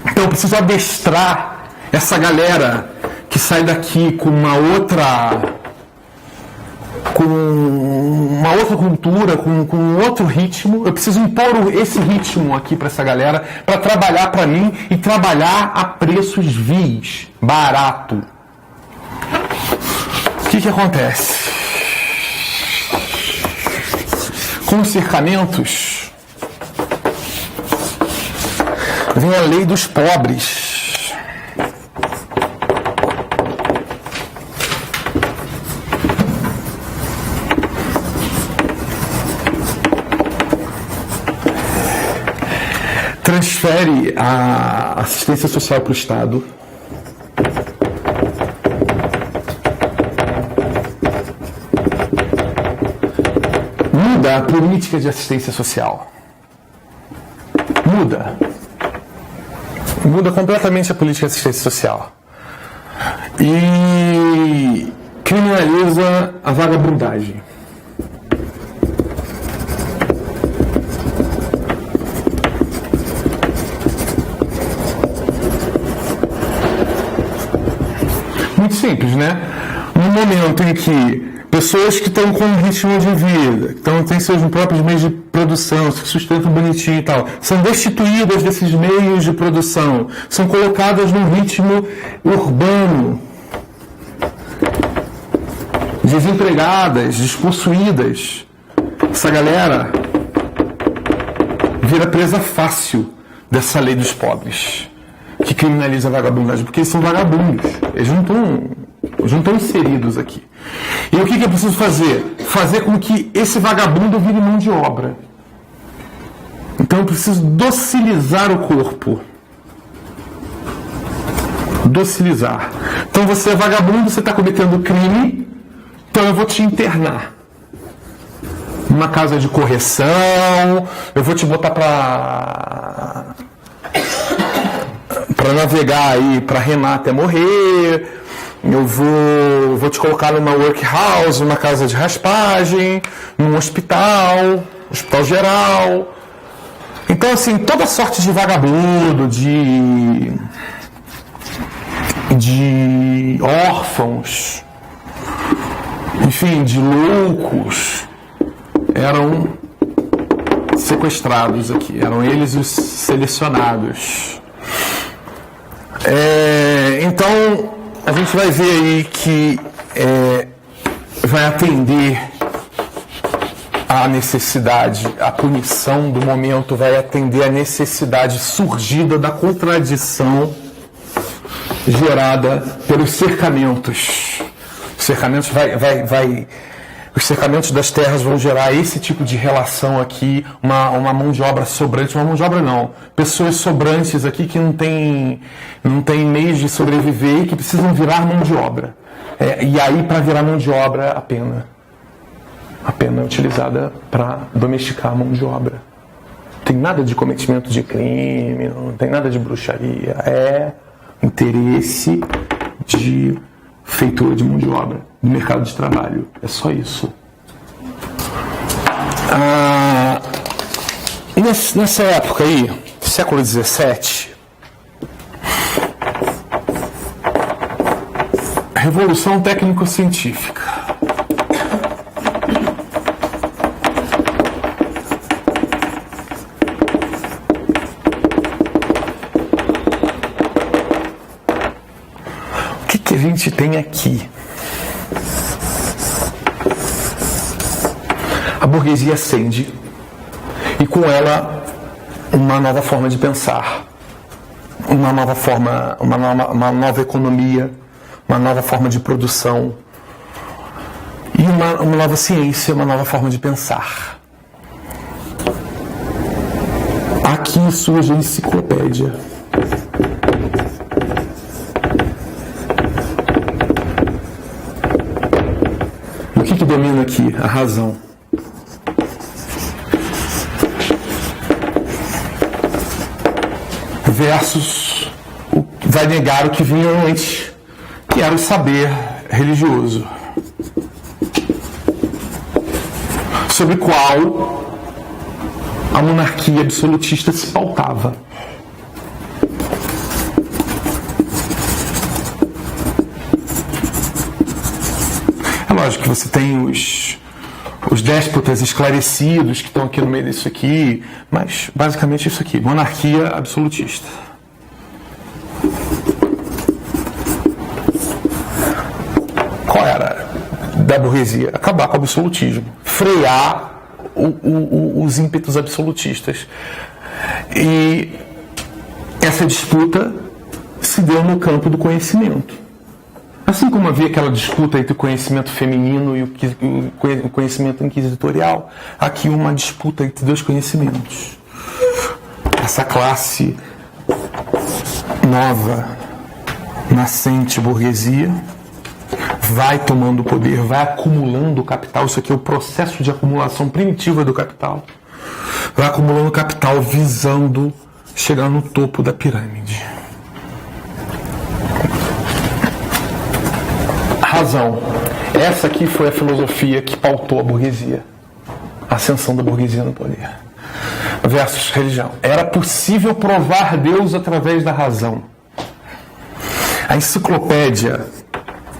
Então eu preciso adestrar essa galera que sai daqui com uma outra cultura, com outro ritmo. Eu preciso impor esse ritmo aqui para essa galera, para trabalhar para mim e trabalhar a preços vis, barato. O que acontece? Com os cercamentos, vem a lei dos pobres. Transfere a assistência social para o Estado. Muda a política de assistência social. Muda completamente a política de assistência social. E criminaliza a vagabundagem. Muito simples, né? No momento em que pessoas que estão com um ritmo de vida, que têm seus próprios meios de produção, se sustentam bonitinho e tal, são destituídas desses meios de produção, são colocadas num ritmo urbano, desempregadas, despossuídas. Essa galera vira presa fácil dessa lei dos pobres, que criminaliza a vagabundagem, porque eles são vagabundos, eles não estão inseridos aqui. E o que eu preciso fazer? Fazer com que esse vagabundo vire mão de obra. Então eu preciso docilizar o corpo. Docilizar. Então você é vagabundo, você está cometendo crime, então eu vou te internar numa casa de correção, eu vou te botar para navegar aí, para remar até morrer. Eu vou te colocar numa workhouse, numa casa de raspagem, num hospital geral. Então, assim, toda sorte de vagabundo, de órfãos, enfim, de loucos, eram sequestrados aqui. Eram eles os selecionados. Então, a gente vai ver aí que vai atender à necessidade, a punição do momento vai atender à necessidade surgida da contradição gerada pelos cercamentos. Os cercamentos vai Os cercamentos das terras vão gerar esse tipo de relação aqui, uma mão de obra sobrante, uma mão de obra não, pessoas sobrantes aqui que não tem meios de sobreviver e que precisam virar mão de obra. E aí, para virar mão de obra, a pena é utilizada para domesticar a mão de obra. Não tem nada de cometimento de crime, não tem nada de bruxaria, é interesse de feitura de mão de obra, do mercado de trabalho. É só isso. Nessa época aí, século XVII, Revolução técnico-científica. O que a gente tem aqui? A burguesia ascende e com ela uma nova forma de pensar, uma nova economia, uma nova forma de produção e uma nova ciência, uma nova forma de pensar. Aqui surge a enciclopédia. O que domina aqui? A razão. Versus vai negar o que vinha antes, que era o saber religioso, sobre o qual a monarquia absolutista se pautava. É lógico que você tem os déspotas esclarecidos que estão aqui no meio disso aqui, mas basicamente isso aqui, monarquia absolutista. Qual era da burguesia? Acabar com o absolutismo, frear os ímpetos absolutistas. E essa disputa se deu no campo do conhecimento. Assim como havia aquela disputa entre o conhecimento feminino e o conhecimento inquisitorial, aqui uma disputa entre dois conhecimentos. Essa classe nova, nascente burguesia, vai tomando poder, vai acumulando capital. Isso aqui é o processo de acumulação primitiva do capital. Vai acumulando capital visando chegar no topo da pirâmide. Razão. Essa aqui foi a filosofia que pautou a burguesia. A ascensão da burguesia no poder. Versus religião. Era possível provar Deus através da razão. A enciclopédia,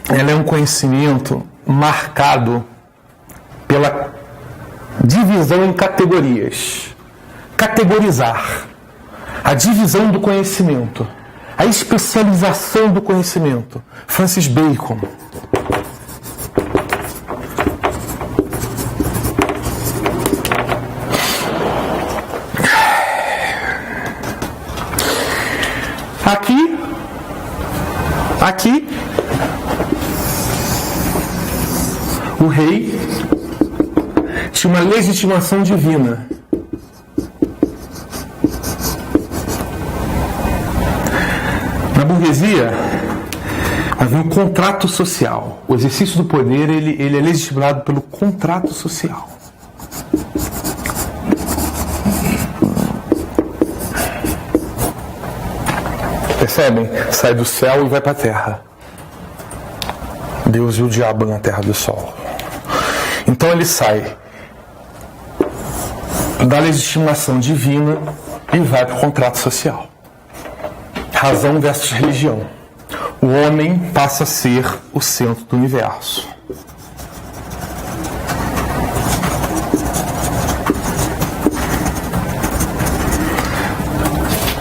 ela é um conhecimento marcado pela divisão em categorias. Categorizar. A divisão do conhecimento. A especialização do conhecimento. Francis Bacon. Aqui, o rei tinha uma legitimação divina. Na burguesia, havia um contrato social. O exercício do poder ele é legitimado pelo contrato social. Percebem? Sai do céu e vai para a terra. Deus e o diabo na terra do sol. Então ele sai da legitimação divina e vai para o contrato social. Razão versus religião. O homem passa a ser o centro do universo.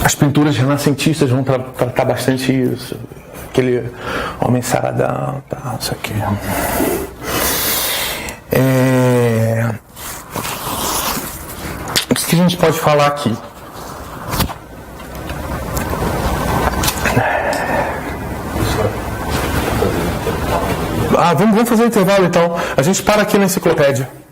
As pinturas renascentistas vão tratar bastante isso. Aquele homem saradão, tá, isso aqui. O que a gente pode falar aqui? vamos fazer intervalo então. A gente para aqui na enciclopédia.